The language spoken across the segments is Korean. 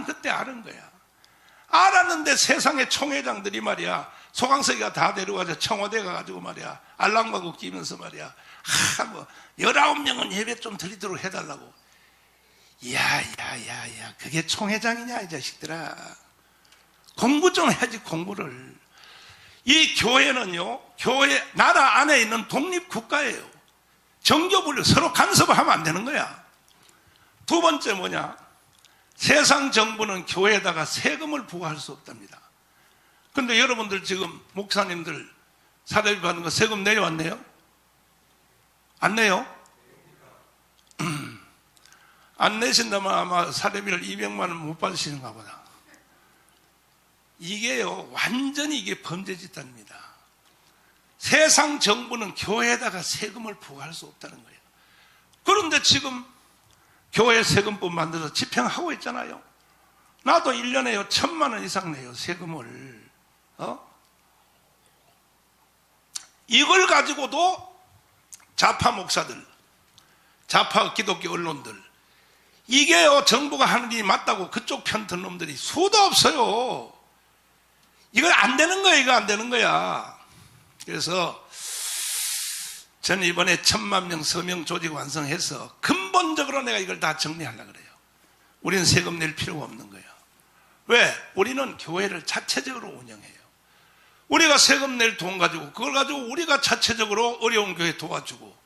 나는 그때 아는 거야. 알았는데 세상의 총회장들이 말이야, 소강석이가 다 데려가서 청와대 가가지고 말이야, 알랑방구 끼면서 말이야, 19명은 예배 좀 드리도록 해달라고. 야야야야, 그게 총회장이냐 이 자식들아. 공부 좀 해야지, 공부를. 이 교회는요, 교회 나라 안에 있는 독립국가예요. 정교분류 서로 간섭을 하면 안 되는 거야. 두 번째 뭐냐, 세상 정부는 교회에다가 세금을 부과할 수 없답니다. 근데 여러분들 지금 목사님들 사례비 받는 거 세금 내려왔네요? 안 내요? 안 내신다면 아마 사례비를 200만 원 못 받으시는가 보다. 이게요, 완전히 이게 범죄 집단입니다. 세상 정부는 교회에다가 세금을 부과할 수 없다는 거예요. 그런데 지금 교회 세금법 만들어서 집행하고 있잖아요. 나도 1년에 1,000만 원 이상 내요, 세금을. 이걸 가지고도 좌파 목사들, 좌파 기독교 언론들, 이게요, 정부가 하는 일이 맞다고 그쪽 편 든 놈들이 수도 없어요. 이걸 안 되는 거야, 이거 안 되는 거야. 그래서 저는 이번에 1,000만 명 서명 조직 완성해서 근본적으로 내가 이걸 다 정리하려고 그래요. 우리는 세금 낼 필요가 없는 거예요. 왜? 우리는 교회를 자체적으로 운영해요. 우리가 세금 낼 돈 가지고 그걸 가지고 우리가 자체적으로 어려운 교회 도와주고,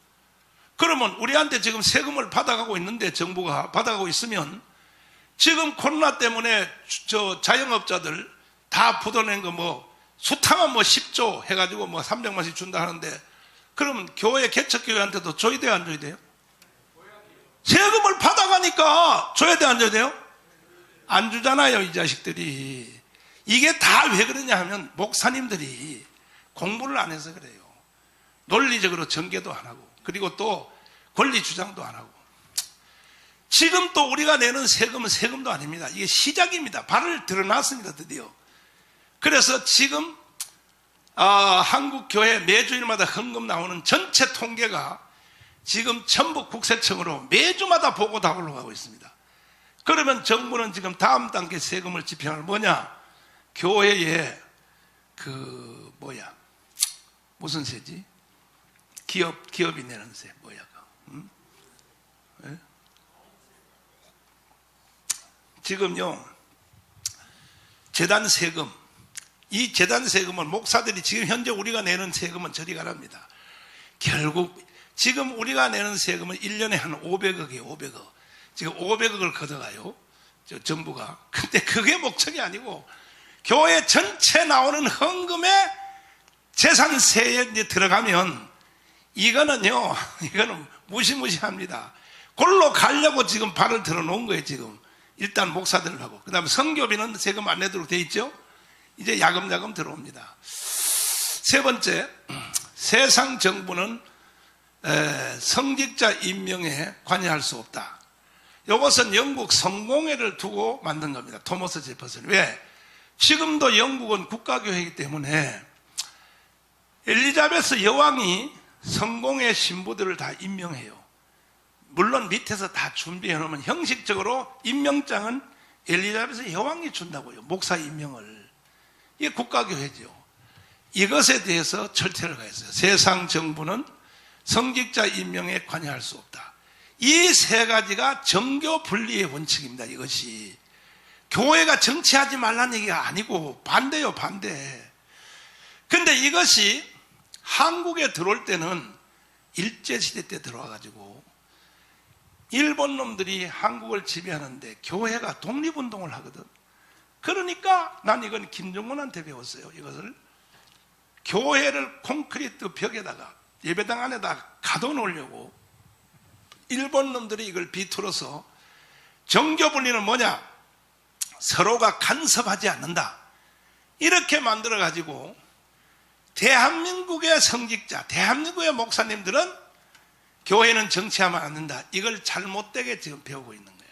그러면 우리한테 지금 세금을 받아가고 있는데, 정부가 받아가고 있으면 지금 코로나 때문에 저 자영업자들 다 부도낸 거 숫하면 10조 해가지고 300만씩 준다 하는데, 그러면 교회 개척교회한테도 줘야 돼요, 안 줘야 돼요? 세금을 받아가니까 줘야 돼, 안 줘야 돼요? 안 주잖아요, 이 자식들이. 이게 다 왜 그러냐 하면 목사님들이 공부를 안 해서 그래요. 논리적으로 전개도 안 하고, 그리고 또 권리 주장도 안 하고. 지금 또 우리가 내는 세금은 세금도 아닙니다. 이게 시작입니다. 발을 드러났습니다, 드디어. 그래서 지금 한국교회 매주일마다 헌금 나오는 전체 통계가 지금 전북 국세청으로 매주마다 보고 다 올라가고 있습니다. 그러면 정부는 지금 다음 단계 세금을 집행할 뭐냐? 교회에 무슨 세지? 기업이 내는 세 뭐야? 네? 지금요, 재단 세금, 이 재단 세금은 목사들이 지금 현재 우리가 내는 세금은 저리 가랍니다. 결국 지금 우리가 내는 세금은 1년에 한 500억이에요. 500억. 지금 500억을 걷어가요, 정부가. 근데 그게 목적이 아니고 교회 전체 나오는 헌금에 재산세에 이제 들어가면 이거는 무시무시합니다. 그걸로 가려고 지금 발을 들어놓은 거예요, 지금. 일단 목사들하고. 그 다음에 선교비는 세금 안 내도록 돼 있죠? 이제 야금야금 들어옵니다. 세 번째, 세상 정부는 성직자 임명에 관여할 수 없다. 이것은 영국 성공회를 두고 만든 겁니다. 토머스 제퍼슨. 왜? 지금도 영국은 국가교회이기 때문에 엘리자베스 여왕이 성공회 신부들을 다 임명해요. 물론 밑에서 다 준비해 놓으면 형식적으로 임명장은 엘리자베스 여왕이 준다고요. 목사 임명을. 이게 국가교회죠. 이것에 대해서 철퇴를 가했어요. 세상 정부는 성직자 임명에 관여할 수 없다. 이 세 가지가 정교 분리의 원칙입니다. 이것이 교회가 정치하지 말라는 얘기가 아니고 반대요, 반대. 근데 이것이 한국에 들어올 때는 일제시대 때 들어와가지고 일본 놈들이 한국을 지배하는데 교회가 독립운동을 하거든. 그러니까 난 이건 김정은한테 배웠어요. 이것을 교회를 콘크리트 벽에다가 예배당 안에다 가둬놓으려고 일본 놈들이 이걸 비틀어서 정교분리는 뭐냐? 서로가 간섭하지 않는다. 이렇게 만들어가지고 대한민국의 성직자, 대한민국의 목사님들은 교회는 정치하면 안 된다. 이걸 잘못되게 지금 배우고 있는 거예요.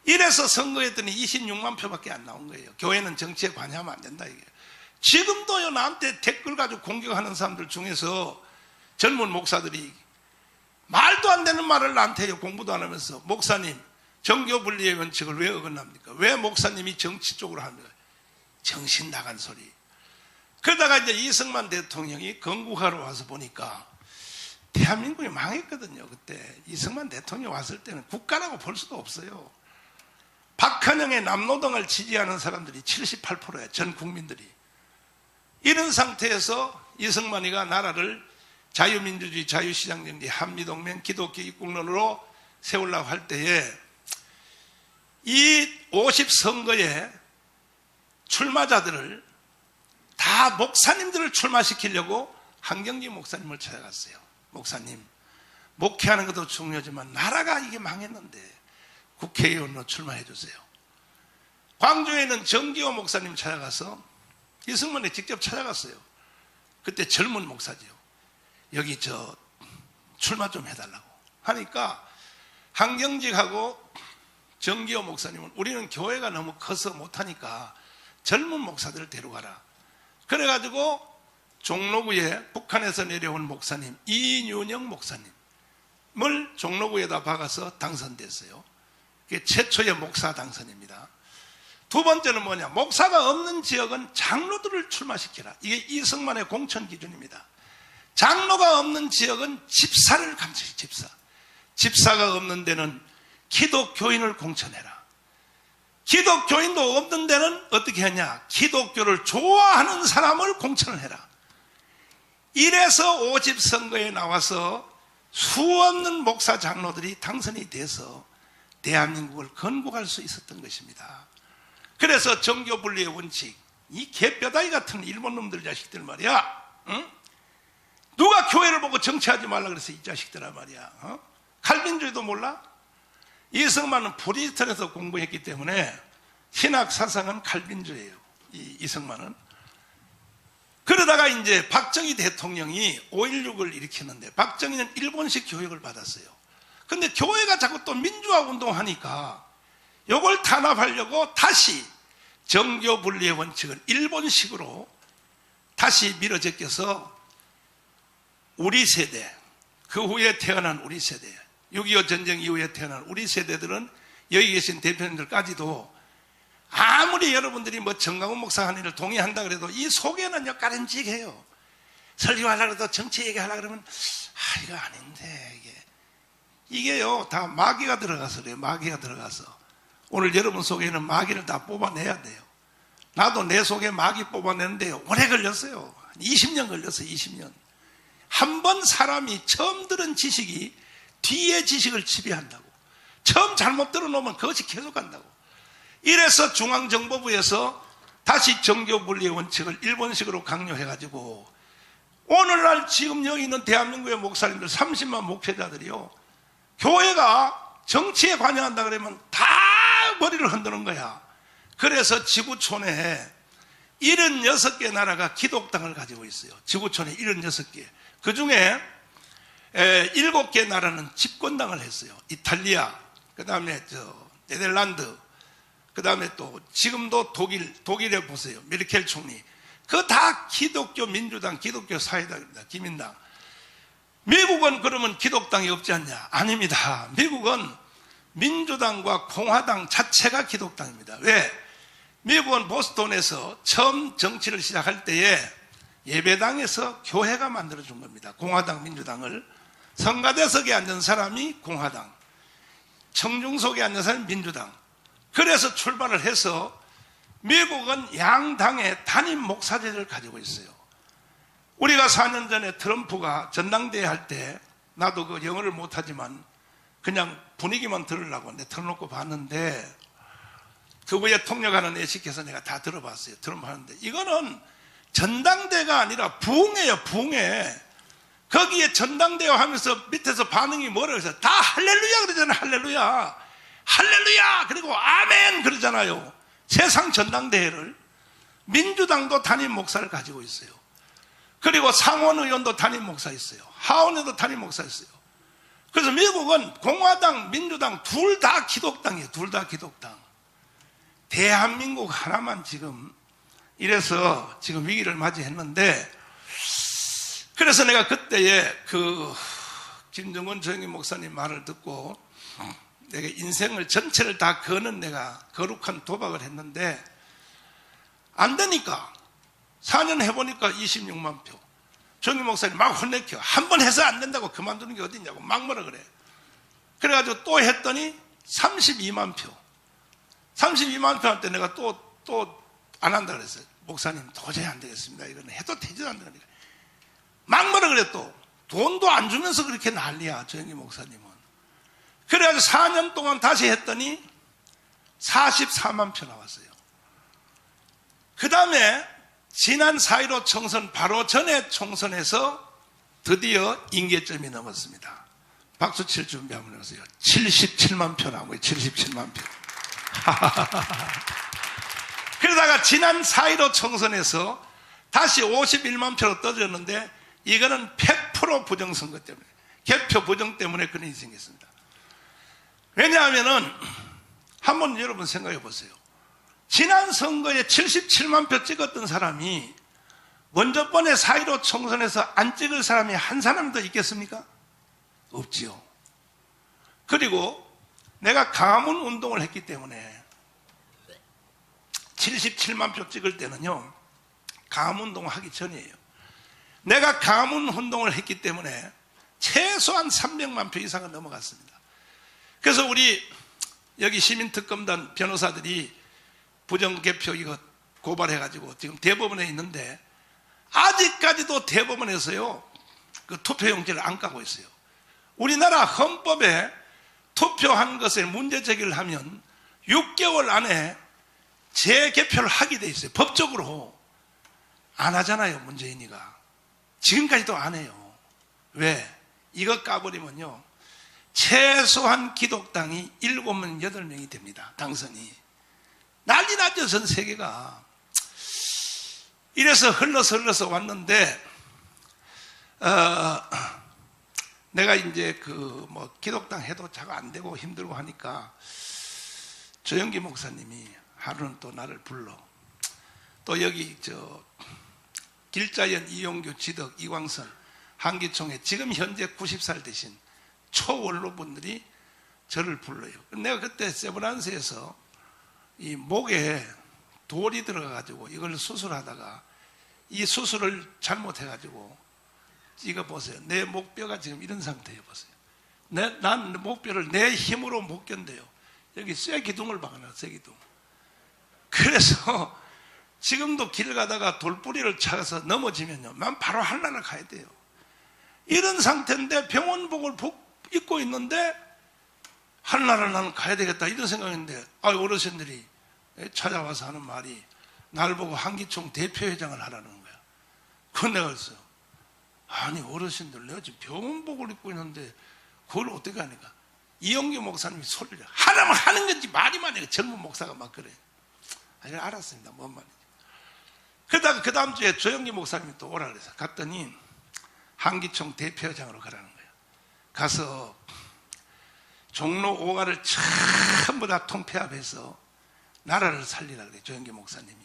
이래서 선거했더니 26만 표밖에 안 나온 거예요. 교회는 정치에 관여하면 안 된다. 이게. 지금도요, 나한테 댓글 가지고 공격하는 사람들 중에서 젊은 목사들이 말도 안 되는 말을 나한테 해요. 공부도 안 하면서. 목사님, 정교분리의 원칙을 왜 어긋납니까? 왜 목사님이 정치 쪽으로 합니까? 정신 나간 소리. 그러다가 이제 이승만 대통령이 건국하러 와서 보니까 대한민국이 망했거든요. 그때 이승만 대통령 왔을 때는 국가라고 볼 수도 없어요. 박헌영의 남노동을 지지하는 사람들이 78%예요. 전 국민들이. 이런 상태에서 이승만이가 나라를 자유민주주의, 자유시장정리, 한미동맹, 기독교 입국론으로 세우려고 할 때에 이 50선거에 출마자들을 다 목사님들을 출마시키려고 한경지 목사님을 찾아갔어요. 목사님, 목회하는 것도 중요하지만 나라가 이게 망했는데 국회의원으로 출마해 주세요. 광주에는 정기호 목사님 찾아가서 이승만이 직접 찾아갔어요. 그때 젊은 목사지요. 여기 출마 좀 해달라고 하니까 한경직하고 정기호 목사님은 우리는 교회가 너무 커서 못하니까 젊은 목사들을 데려가라. 그래가지고 종로구에 북한에서 내려온 목사님 이윤영 목사님을 종로구에다 박아서 당선됐어요. 그게 최초의 목사 당선입니다. 두 번째는 뭐냐, 목사가 없는 지역은 장로들을 출마시키라. 이게 이승만의 공천 기준입니다. 장로가 없는 지역은 집사를 감시해. 집사가 없는 데는 기독교인을 공천해라. 기독교인도 없는 데는 어떻게 하냐, 기독교를 좋아하는 사람을 공천을 해라. 이래서 50선거에 나와서 수없는 목사 장로들이 당선이 돼서 대한민국을 건국할 수 있었던 것입니다. 그래서 정교분리의 원칙, 이 개뼈다귀 같은 일본 놈들 자식들 말이야, 응? 누가 교회를 보고 정치하지 말라 그래서 이 자식들아 말이야, 칼빈주의도 몰라? 이승만은 프리스턴에서 공부했기 때문에 신학 사상은 칼빈주의예요. 이승만은. 그러다가 이제 박정희 대통령이 5.16을 일으켰는데 박정희는 일본식 교육을 받았어요. 근데 교회가 자꾸 또 민주화 운동하니까 이걸 탄압하려고 다시 정교분리의 원칙을 일본식으로 다시 밀어제껴서 우리 세대, 그 후에 태어난 우리 세대, 6.25 전쟁 이후에 태어난 우리 세대들은 여기 계신 대표님들까지도 아무리 여러분들이 뭐 정강훈 목사 한 일을 동의한다 그래도 이 속에는요 까름직해요. 설교하려고 해도 정치 얘기하려고 그러면 이거 아닌데 이게요 다 마귀가 들어가서 그래요. 마귀가 들어가서. 오늘 여러분 속에는 마귀를 다 뽑아내야 돼요. 나도 내 속에 마귀 뽑아내는데 오래 걸렸어요. 20년 걸렸어요. 20년. 한 번 사람이 처음 들은 지식이 뒤에 지식을 지배한다고. 처음 잘못 들어놓으면 그것이 계속 간다고. 이래서 중앙정보부에서 다시 정교분리의 원칙을 일본식으로 강요해가지고 오늘날 지금 여기 있는 대한민국의 목사님들 30만 목회자들이요, 교회가 정치에 관여한다 그러면 다 머리를 흔드는 거야. 그래서 지구촌에 76개 나라가 기독당을 가지고 있어요. 지구촌에 76개. 그 중에 7개 나라는 집권당을 했어요. 이탈리아, 그 다음에 네덜란드, 그 다음에 또 지금도 독일에 보세요. 메르켈 총리. 그거 다 기독교 민주당, 기독교 사회당입니다. 기민당. 미국은 그러면 기독당이 없지 않냐? 아닙니다. 미국은 민주당과 공화당 자체가 기독당입니다. 왜? 미국은 보스턴에서 처음 정치를 시작할 때에 예배당에서 교회가 만들어준 겁니다. 공화당, 민주당을. 성가대석에 앉은 사람이 공화당, 청중석에 앉은 사람이 민주당. 그래서 출발을 해서 미국은 양당의 단임 목사제를 가지고 있어요. 우리가 4년 전에 트럼프가 전당대회 할 때 나도 그 영어를 못하지만 그냥 분위기만 들으려고 내 틀어놓고 봤는데 그 후에 통역하는 애 시켜서 내가 다 들어봤어요. 트럼프 하는데 이거는 전당대회가 아니라 부흥회예요. 부흥회. 거기에 전당대회 하면서 밑에서 반응이 뭐라고 해서 다 할렐루야 그러잖아요. 할렐루야. 할렐루야 그리고 아멘 그러잖아요. 세상 전당대회를. 민주당도 단임 목사를 가지고 있어요. 그리고 상원의원도 단임 목사 있어요. 하원에도 단임 목사 있어요. 그래서 미국은 공화당, 민주당 둘 다 기독당이에요. 둘 다 기독당. 대한민국 하나만 지금 이래서 지금 위기를 맞이했는데, 그래서 내가 그때에 그 김정은 조영기 목사님 말을 듣고 내가 인생을 전체를 다 거는 내가 거룩한 도박을 했는데 안 되니까 4년 해보니까 26만 표. 정기 목사님 막 혼내켜. 한 번 해서 안 된다고 그만두는 게 어딨냐고 막 뭐라 그래. 그래가지고 또 했더니 32만 표. 32만 표한테 내가 또 안 한다 그랬어요. 목사님 도저히 안 되겠습니다. 이거는 해도 되지도 않는다니까. 막 뭐라 그래 또. 돈도 안 주면서 그렇게 난리야. 정기 목사님은. 그래가지고 4년 동안 다시 했더니 44만 표 나왔어요. 그 다음에 지난 4.15 총선 바로 전에 총선에서 드디어 임계점이 넘었습니다. 박수 칠 준비 한번 해보세요. 77만 표 나온 거예요. 77만 표. 그러다가 지난 4.15 총선에서 다시 51만 표로 떨어졌는데 이거는 100% 부정선거 때문에, 개표 부정 때문에 그런 일이 생겼습니다. 왜냐하면은 한번 여러분 생각해 보세요. 지난 선거에 77만 표 찍었던 사람이 먼저 번에 4.15 총선에서 안 찍을 사람이 한 사람도 있겠습니까? 없지요. 그리고 내가 강화문 운동을 했기 때문에 77만 표 찍을 때는요, 강화문 운동을 하기 전이에요. 내가 강화문 운동을 했기 때문에 최소한 300만 표 이상은 넘어갔습니다. 그래서 우리 여기 시민특검단 변호사들이 부정개표 이거 고발해가지고 지금 대법원에 있는데 아직까지도 대법원에서요 그 투표용지를 안 까고 있어요. 우리나라 헌법에 투표한 것에 문제 제기를 하면 6개월 안에 재개표를 하게 돼 있어요. 법적으로. 안 하잖아요, 문재인이가. 지금까지도 안 해요. 왜? 이거 까버리면요 최소한 기독당이 7명, 8명이 됩니다. 당선이. 난리 났죠, 전 세계가. 이래서 흘러서 왔는데, 내가 이제 기독당 해도 잘 안 되고 힘들고 하니까, 조영기 목사님이 하루는 또 나를 불러. 또 여기, 길자연, 이용규, 지덕, 이광선, 한기총회, 지금 현재 90살 되신 초원로분들이 저를 불러요. 내가 그때 세브란스에서 이 목에 돌이 들어가가지고 이걸 수술하다가 이 수술을 잘못해가지고 이거 보세요. 내 목뼈가 지금 이런 상태예요. 보세요. 난 목뼈를 내 힘으로 못 견뎌요. 여기 쇠기둥을 박아놔, 쇠기둥. 그래서 지금도 길 가다가 돌뿌리를 차서 넘어지면요, 난 바로 한나라 가야 돼요. 이런 상태인데 병원복을 입고 있는데 한나라 나는 가야 되겠다 이런 생각인데, 어르신들이 찾아와서 하는 말이 날 보고 한기총 대표회장을 하라는 거야. 그건 내가 그랬어요. 아니 어르신들 내가 지금 병원복을 입고 있는데 그걸 어떻게 하니까 이용규 목사님이 소리를 하라면 하는 건지 말이만 해. 젊은 목사가 막 그래. 아니 알았습니다. 뭔 말인지. 그러다가 그 다음 주에 조영기 목사님이 또 오라 그래서 갔더니 한기총 대표회장으로 가라는 거예요. 가서 종로 5가를 전부 다 통폐합해서 나라를 살리라 그래, 조영기 목사님이.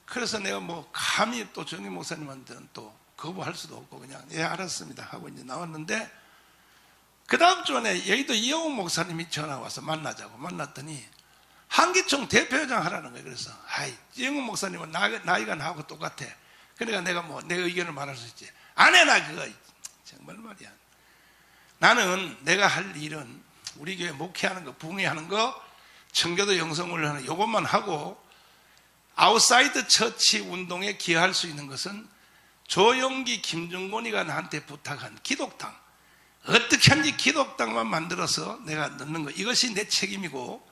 그래서 내가 감히 또 조영기 목사님한테는 또 거부할 수도 없고 그냥 예 알았습니다 하고 이제 나왔는데, 그 다음 주에 여의도 이영훈 목사님이 전화 와서 만나자고. 만났더니 한기총 대표회장 하라는 거예요. 그래서 이영훈 목사님은 나이가 나하고 똑같아. 그러니까 내가 내 의견을 말할 수 있지. 안 해 나 그거. 정말 말이야. 나는 내가 할 일은 우리 교회 목회하는 거, 부흥회하는 거, 청교도 영성훈련하는 이것만 하고, 아웃사이드 처치 운동에 기여할 수 있는 것은 조영기, 김중곤이가 나한테 부탁한 기독당, 어떻게 하는지 기독당만 만들어서 내가 넣는 거, 이것이 내 책임이고,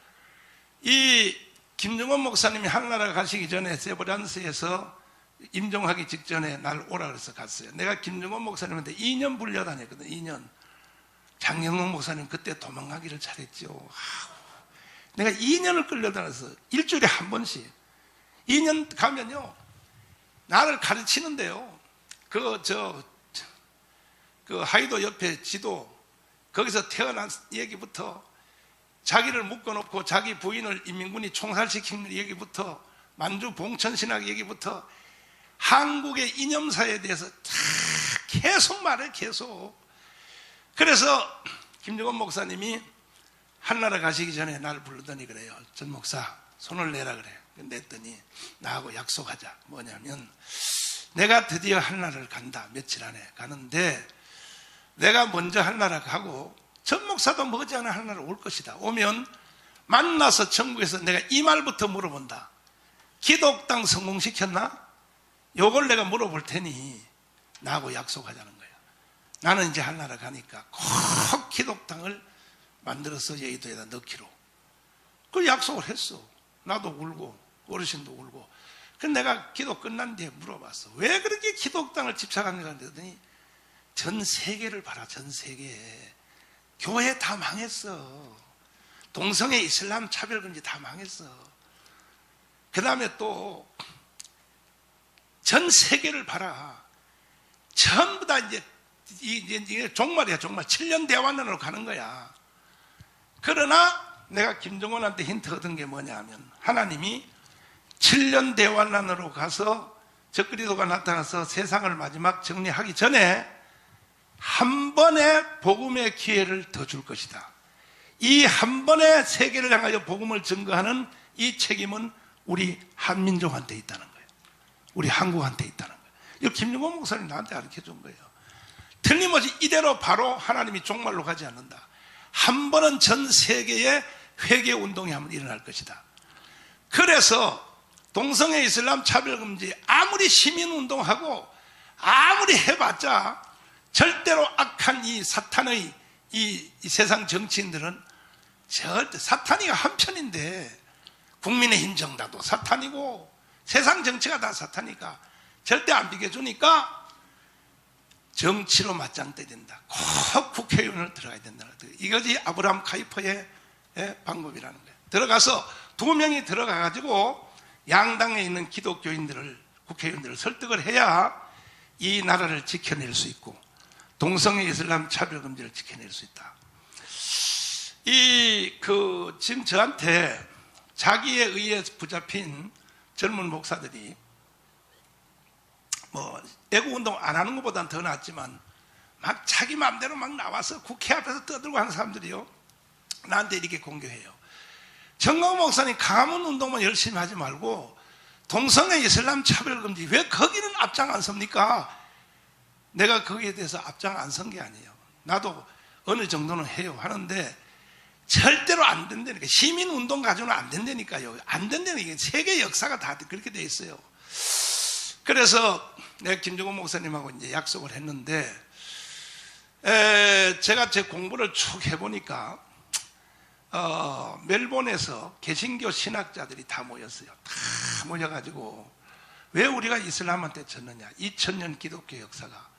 이 김중곤 목사님이 하늘나라 가시기 전에 세브란스에서 임종하기 직전에 날 오라 그래서 갔어요. 내가 김중곤 목사님한테 2년 불려다녔거든. 2년. 장영록 목사님 그때 도망가기를 잘했죠. 내가 2년을 끌려다녀서 일주일에 한 번씩 2년 가면요 나를 가르치는데요, 그 하이도 옆에 지도, 거기서 태어난 얘기부터 자기를 묶어놓고 자기 부인을 인민군이 총살시킨 얘기부터 만주 봉천신학 얘기부터 한국의 이념사에 대해서 다 계속 말해. 계속. 그래서 김정은 목사님이 한나라 가시기 전에 나를 부르더니 그래요. 전 목사 손을 내라 그래. 냈더니 나하고 약속하자. 뭐냐면 내가 드디어 한나라를 간다. 며칠 안에 가는데 내가 먼저 한나라 가고 전 목사도 머지않아 한나라 올 것이다. 오면 만나서 전국에서 내가 이 말부터 물어본다. 기독당 성공시켰나? 요걸 내가 물어볼 테니 나하고 약속하자는 거야. 나는 이제 한나라 가니까 꼭 기독당을 만들어서 여의도에다 넣기로. 그 약속을 했어. 나도 울고 어르신도 울고. 그래서 내가 기도 끝난 뒤에 물어봤어. 왜 그렇게 기독당을 집착하는가 했더니 전 세계를 봐라. 전 세계에. 교회 다 망했어. 동성애 이슬람 차별금지 다 망했어. 그 다음에 또 전 세계를 봐라. 전부 다 이제 종말이야. 종말. 7년 대환란으로 가는 거야. 그러나 내가 김정은한테 힌트 얻은 게 뭐냐 하면 하나님이 7년 대환란으로 가서 적그리스도가 나타나서 세상을 마지막 정리하기 전에 한 번의 복음의 기회를 더 줄 것이다. 이 한 번의 세계를 향하여 복음을 증거하는 이 책임은 우리 한민족한테 있다는 거예요. 우리 한국한테 있다는 거예요. 이거 김용건 목사님 나한테 가르쳐 준 거예요. 틀림없이 이대로 바로 하나님이 종말로 가지 않는다. 한 번은 전 세계에 회개 운동이 한번 일어날 것이다. 그래서 동성애 이슬람 차별금지 아무리 시민운동하고 아무리 해봤자 절대로 악한 이 사탄의 이 세상 정치인들은 절대 사탄이가 한편인데 국민의힘 정당도 사탄이고 세상 정치가 다 사탄이니까 절대 안 비켜주니까 정치로 맞짱 때린다. 꼭 국회의원을 들어가야 된다는 거예요. 이것이 아브라함 카이퍼의 방법이라는 거예요. 들어가서 2명이 들어가가지고 양당에 있는 기독교인들을 국회의원들을 설득을 해야 이 나라를 지켜낼 수 있고 동성애 이슬람 차별금지를 지켜낼 수 있다. 지금 저한테 자기에 의해 붙잡힌 젊은 목사들이 애국운동 안 하는 것보다는 더 낫지만 막 자기 마음대로 막 나와서 국회 앞에서 떠들고 하는 사람들이요. 나한테 이렇게 공격해요. 정광훈 목사님 가문 운동만 열심히 하지 말고 동성애 이슬람 차별금지 왜 거기는 앞장 안 섭니까? 내가 거기에 대해서 앞장 안 선 게 아니에요. 나도 어느 정도는 해요. 하는데 절대로 안 된다니까. 시민운동 가지고는 안 된다니까요. 안 된다니까. 세계 역사가 다 그렇게 돼 있어요. 그래서 내가 김정은 목사님하고 이제 약속을 했는데 제가 제 공부를 쭉 해보니까 멜본에서 개신교 신학자들이 다 모였어요. 다 모여가지고 왜 우리가 이슬람한테 졌느냐. 2000년 기독교 역사가.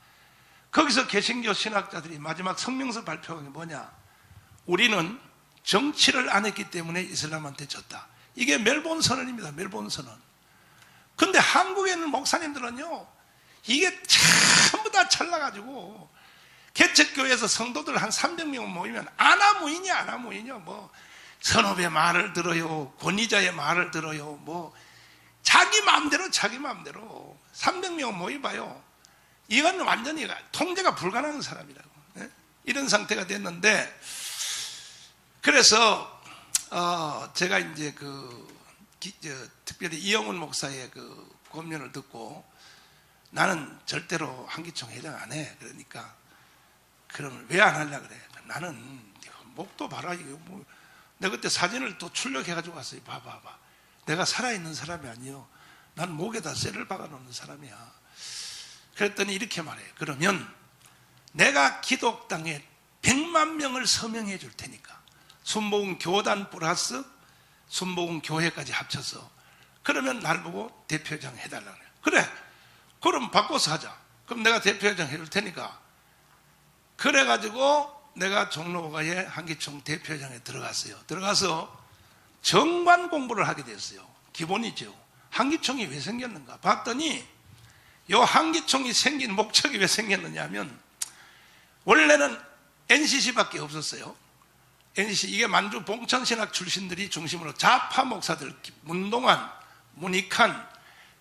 거기서 개신교 신학자들이 마지막 성명서 발표한 게 뭐냐. 우리는 정치를 안 했기 때문에 이슬람한테 졌다. 이게 멜본 선언입니다. 멜본 선언. 근데 한국에 있는 목사님들은요, 이게 전부 다 잘나가지고 개척교회에서 성도들 한 300명 모이면 아나무인이야, 아나무인이요. 선업의 말을 들어요. 권위자의 말을 들어요. 자기 마음대로 300명 모여봐요. 이건 완전히 통제가 불가능한 사람이라고. 이런 상태가 됐는데, 그래서 제가 이제 특별히 이영훈 목사의 권면을 듣고 나는 절대로 한기총 회장 안 해. 그러니까 그러면 왜 안 하려고 그래? 나는 목도 봐라. 내가 그때 사진을 또 출력해가지고 왔어요. 봐봐. 내가 살아있는 사람이 아니요. 난 목에다 쇠를 박아놓는 사람이야. 그랬더니 이렇게 말해요. 그러면 내가 기독당에 100만 명을 서명해 줄 테니까 순복음 교단 플러스 순복음 교회까지 합쳐서 그러면 날 보고 대표회장 해달라고 해요. 그래. 그럼 바꿔서 하자. 그럼 내가 대표회장 해줄 테니까. 그래가지고 내가 종로가의 한기총 대표회장에 들어갔어요. 들어가서 정관 공부를 하게 됐어요. 기본이죠. 한기총이 왜 생겼는가 봤더니 요 한기총이 생긴 목적이 왜 생겼느냐 하면 원래는 NCC밖에 없었어요. NCC, 이게 만주 봉천신학 출신들이 중심으로 좌파 목사들, 문동환, 문익환,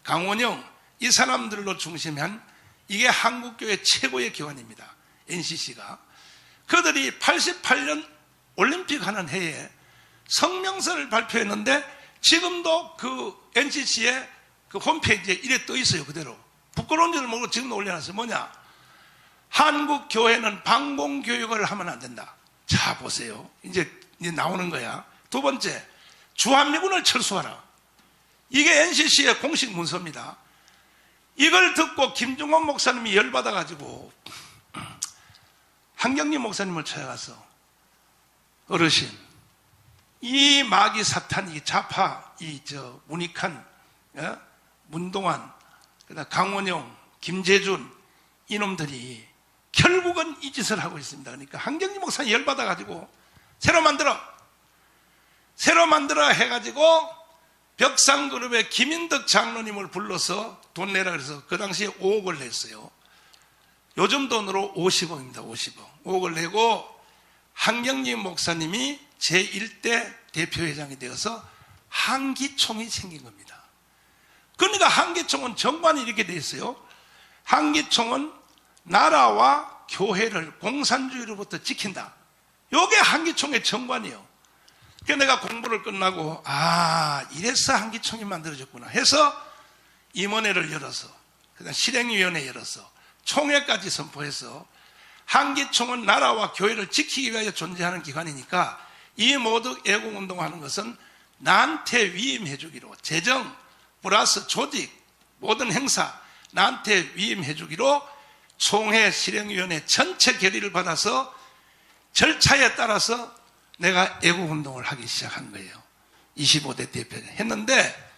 강원영 이 사람들로 중심한 이게 한국교회 최고의 기관입니다. NCC가. 그들이 88년 올림픽 하는 해에 성명서를 발표했는데 지금도 그 NCC의 그 홈페이지에 이래 떠 있어요. 그대로. 부끄러운 줄을 모르고 지금도 올려놨어요. 뭐냐? 한국 교회는 방공교육을 하면 안 된다. 자, 보세요. 이제 나오는 거야. 두 번째, 주한미군을 철수하라. 이게 NCC의 공식 문서입니다. 이걸 듣고 김중원 목사님이 열받아가지고 한경림 목사님을 찾아가서, 어르신, 이 마귀 사탄, 이 좌파, 문익한, 문동환, 그다음 강원영, 김재준, 이놈들이 결국은 이 짓을 하고 있습니다. 그러니까 한경림 목사님 열받아가지고 새로 만들어 해가지고 벽상그룹의 김인덕 장로님을 불러서 돈 내라 그래서 그 당시에 5억을 냈어요. 요즘 돈으로 50억입니다. 5억을 내고 한경림 목사님이 제1대 대표회장이 되어서 한기총이 생긴 겁니다. 그러니까 한기총은 정관이 이렇게 돼 있어요. 한기총은 나라와 교회를 공산주의로부터 지킨다. 이게 한기총의 정관이에요. 그래서 내가 공부를 끝나고 이래서 한기총이 만들어졌구나 해서 임원회를 열어서, 그다음 실행위원회 열어서 총회까지 선포해서, 한기총은 나라와 교회를 지키기 위하여 존재하는 기관이니까 이 모두 애국운동하는 것은 나한테 위임해 주기로, 재정 플러스 조직 모든 행사 나한테 위임해 주기로 총회 실행위원회 전체 결의를 받아서 절차에 따라서 내가 애국운동을 하기 시작한 거예요. 25대 대표를 했는데,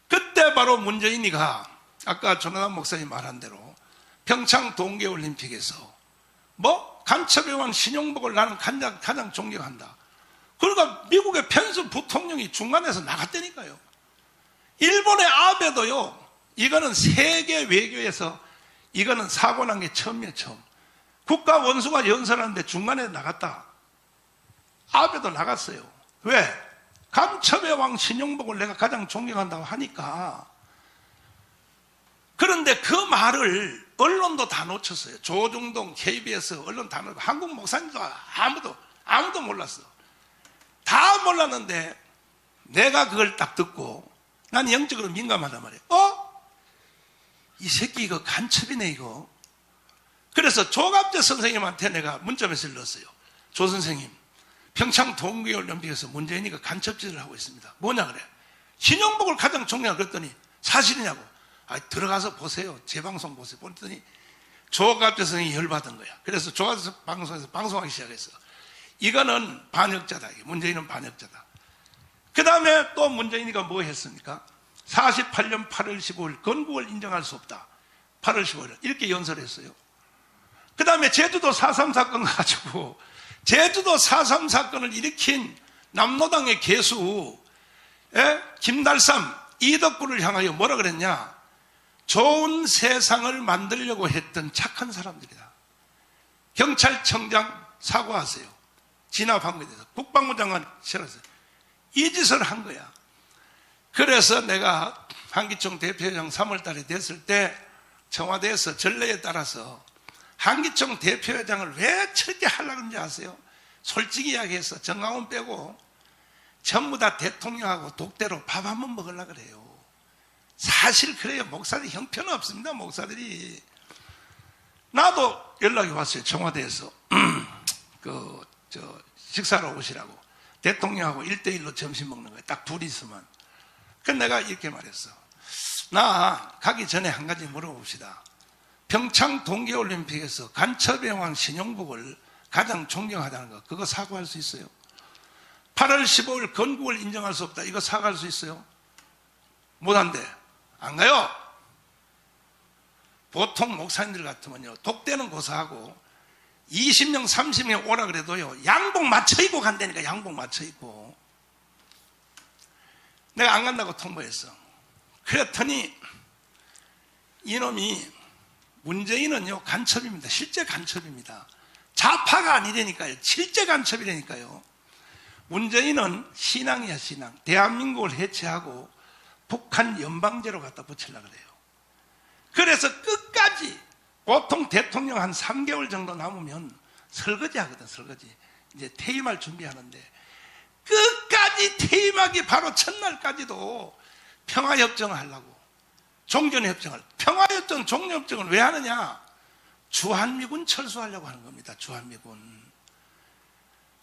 그때 바로 문재인이가 아까 조나단 목사님 말한 대로 평창 동계올림픽에서 간첩의 왕 신용복을 나는 가장 존경한다. 그러니까 미국의 펜스 부통령이 중간에서 나갔다니까요. 일본의 아베도요, 이거는 세계 외교에서 이거는 사고 난 게 처음이에요. 처음. 국가 원수가 연설하는데 중간에 나갔다. 아베도 나갔어요. 왜? 간첩의 왕 신용복을 내가 가장 존경한다고 하니까. 그런데 그 말을 언론도 다 놓쳤어요. 조중동, KBS 언론 다 놓쳤고, 한국 목사님도 아무도 몰랐어. 다 몰랐는데 내가 그걸 딱 듣고, 난 영적으로 민감하단 말이에요. 이 새끼 이거 간첩이네 이거. 그래서 조갑재 선생님한테 내가 문자 메시지를 넣었어요. 조 선생님, 평창 동계올림픽에서 문재인이가 간첩짓을 하고 있습니다. 뭐냐 그래? 신용복을 가장 존경하고 그랬더니 사실이냐고. 들어가서 보세요. 제 방송 보세요. 보더니 조갑재 선생님이 열받은 거야. 그래서 조갑재 방송에서 방송하기 시작했어. 이거는 반역자다. 문재인은 반역자다. 그 다음에 또 문재인이가 뭐 했습니까? 48년 8월 15일 건국을 인정할 수 없다. 8월 15일 이렇게 연설했어요. 그 다음에 제주도 4.3 사건 가지고, 제주도 4.3 사건을 일으킨 남로당의 개수 김달삼, 이덕구를 향하여 뭐라 그랬냐? 좋은 세상을 만들려고 했던 착한 사람들이다. 경찰청장 사과하세요. 진압한 것에 대해서 국방부 장관 싫었어요. 이 짓을 한 거야. 그래서 내가 한기총 대표회장 3월 달에 됐을 때 청와대에서 전례에 따라서 한기총 대표회장을 왜 저렇게 하려고 하는지 아세요? 솔직히 이야기해서 정강훈 빼고 전부 다 대통령하고 독대로 밥 한번 먹으려고 그래요. 사실 그래요. 목사들이 형편은 없습니다. 목사들이. 나도 연락이 왔어요. 청와대에서 식사로 오시라고. 대통령하고 1대1로 점심 먹는 거예요. 딱 둘이서만. 그래서 내가 이렇게 말했어. 나 가기 전에 한 가지 물어봅시다. 평창 동계올림픽에서 간첩의 왕 신용복을 가장 존경하다는 거, 그거 사과할 수 있어요? 8월 15일 건국을 인정할 수 없다, 이거 사과할 수 있어요? 못한대. 안 가요. 보통 목사님들 같으면요, 독대는 고사하고 20명 30명 오라 그래도요, 양복 맞춰 입고 간다니까. 양복 맞춰 입고. 내가 안 간다고 통보했어. 그랬더니 이놈이, 문재인은요 간첩입니다. 실제 간첩입니다. 좌파가 아니라니까요. 실제 간첩이라니까요. 문재인은 신앙이야, 신앙. 대한민국을 해체하고 북한 연방제로 갖다 붙이려고 그래요. 그래서 끝까지, 보통 대통령 한 3개월 정도 남으면 설거지 하거든, 설거지. 이제 퇴임할 준비하는데 끝까지 퇴임하기 바로 첫날까지도 평화협정을 하려고 종전협정을 평화협정, 종전협정을 왜 하느냐? 주한미군 철수하려고 하는 겁니다. 주한미군.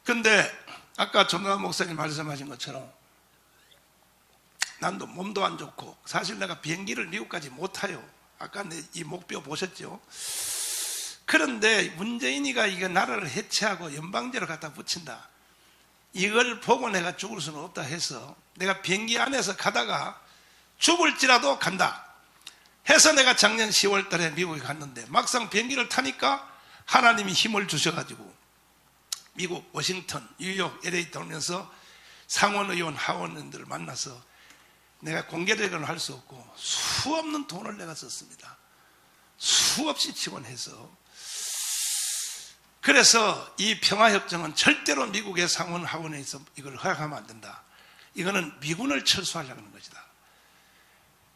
근데 아까 전두환 목사님 말씀하신 것처럼 난도 몸도 안 좋고 사실 내가 비행기를 미국까지 못 타요. 아까 이 목표 보셨죠? 그런데 문재인이가 이게 나라를 해체하고 연방제로 갖다 붙인다. 이걸 보고 내가 죽을 수는 없다 해서 내가 비행기 안에서 가다가 죽을지라도 간다 해서 내가 작년 10월 달에 미국에 갔는데 막상 비행기를 타니까 하나님이 힘을 주셔가지고 미국 워싱턴, 뉴욕, LA 돌면서 상원의원, 하원의원들을 만나서 내가 공개대회를 할 수 없고 수없는 돈을 내가 썼습니다. 수없이 지원해서. 그래서 이 평화협정은 절대로 미국의 상원, 하원에서 이걸 허락하면 안 된다. 이거는 미군을 철수하려는 것이다.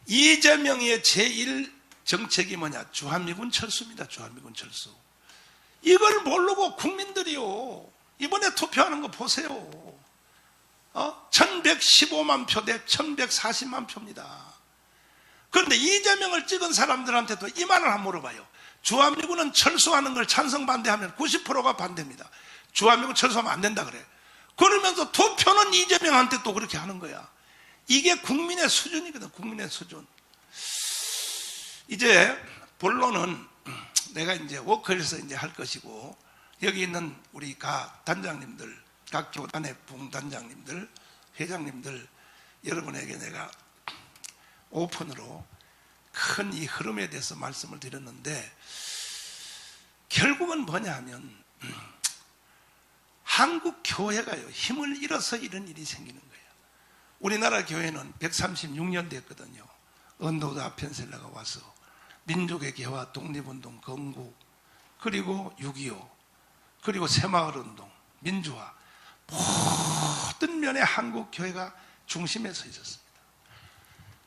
이재명의 제1 정책이 뭐냐? 주한미군 철수입니다. 주한미군 철수. 이걸 모르고 국민들이요, 이번에 투표하는 거 보세요. 1115만 표 대 1140만 표입니다. 그런데 이재명을 찍은 사람들한테도 이 말을 한번 물어봐요. 주한미군은 철수하는 걸 찬성 반대하면 90%가 반대입니다. 주한미군 철수하면 안 된다 그래. 그러면서 투표는 이재명한테 또 그렇게 하는 거야. 이게 국민의 수준이거든. 국민의 수준. 이제 본론은 내가 이제 워크에서 이제 할 것이고, 여기 있는 우리 각 단장님들, 각 교단의 부단장님들, 회장님들, 여러분에게 내가 오픈으로 큰 이 흐름에 대해서 말씀을 드렸는데, 결국은 뭐냐 하면 한국 교회가요, 힘을 잃어서 이런 일이 생기는 거예요. 우리나라 교회는 136년 됐거든요. 언도다 펜셀라가 와서 민족의 개화, 독립운동, 건국, 그리고 6.25, 그리고 새마을운동, 민주화, 모든 면에 한국 교회가 중심에 서 있었습니다.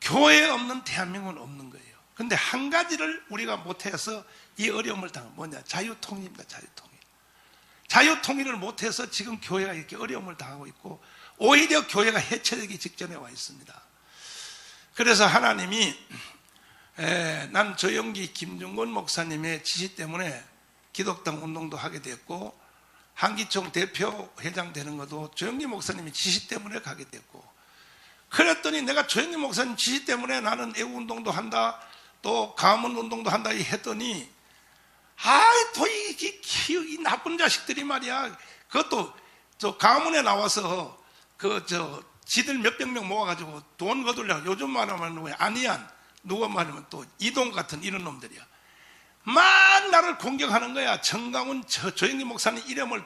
교회 없는 대한민국은 없는 거예요. 그런데 한 가지를 우리가 못해서 이 어려움을 당한 뭐냐? 자유통일입니다. 자유통일. 자유통일을 못해서 지금 교회가 이렇게 어려움을 당하고 있고, 오히려 교회가 해체되기 직전에 와 있습니다. 그래서 하나님이 난 조영기 김중곤 목사님의 지시 때문에 기독당 운동도 하게 됐고, 한기총 대표 회장 되는 것도 조영기 목사님의 지시 때문에 가게 됐고, 그랬더니 내가 조영기 목사님 지시 때문에 나는 애국운동도 한다, 또 가문운동도 한다 했더니, 또 이 나쁜 자식들이 말이야, 그것도 저 가문에 나와서 지들 몇백 명 모아가지고 돈 거둘려고, 요즘 말하면 왜 안희안, 누가 말하면 또 이동 같은 이런 놈들이야. 막 나를 공격하는 거야. 정강훈, 조영기 목사님 이름을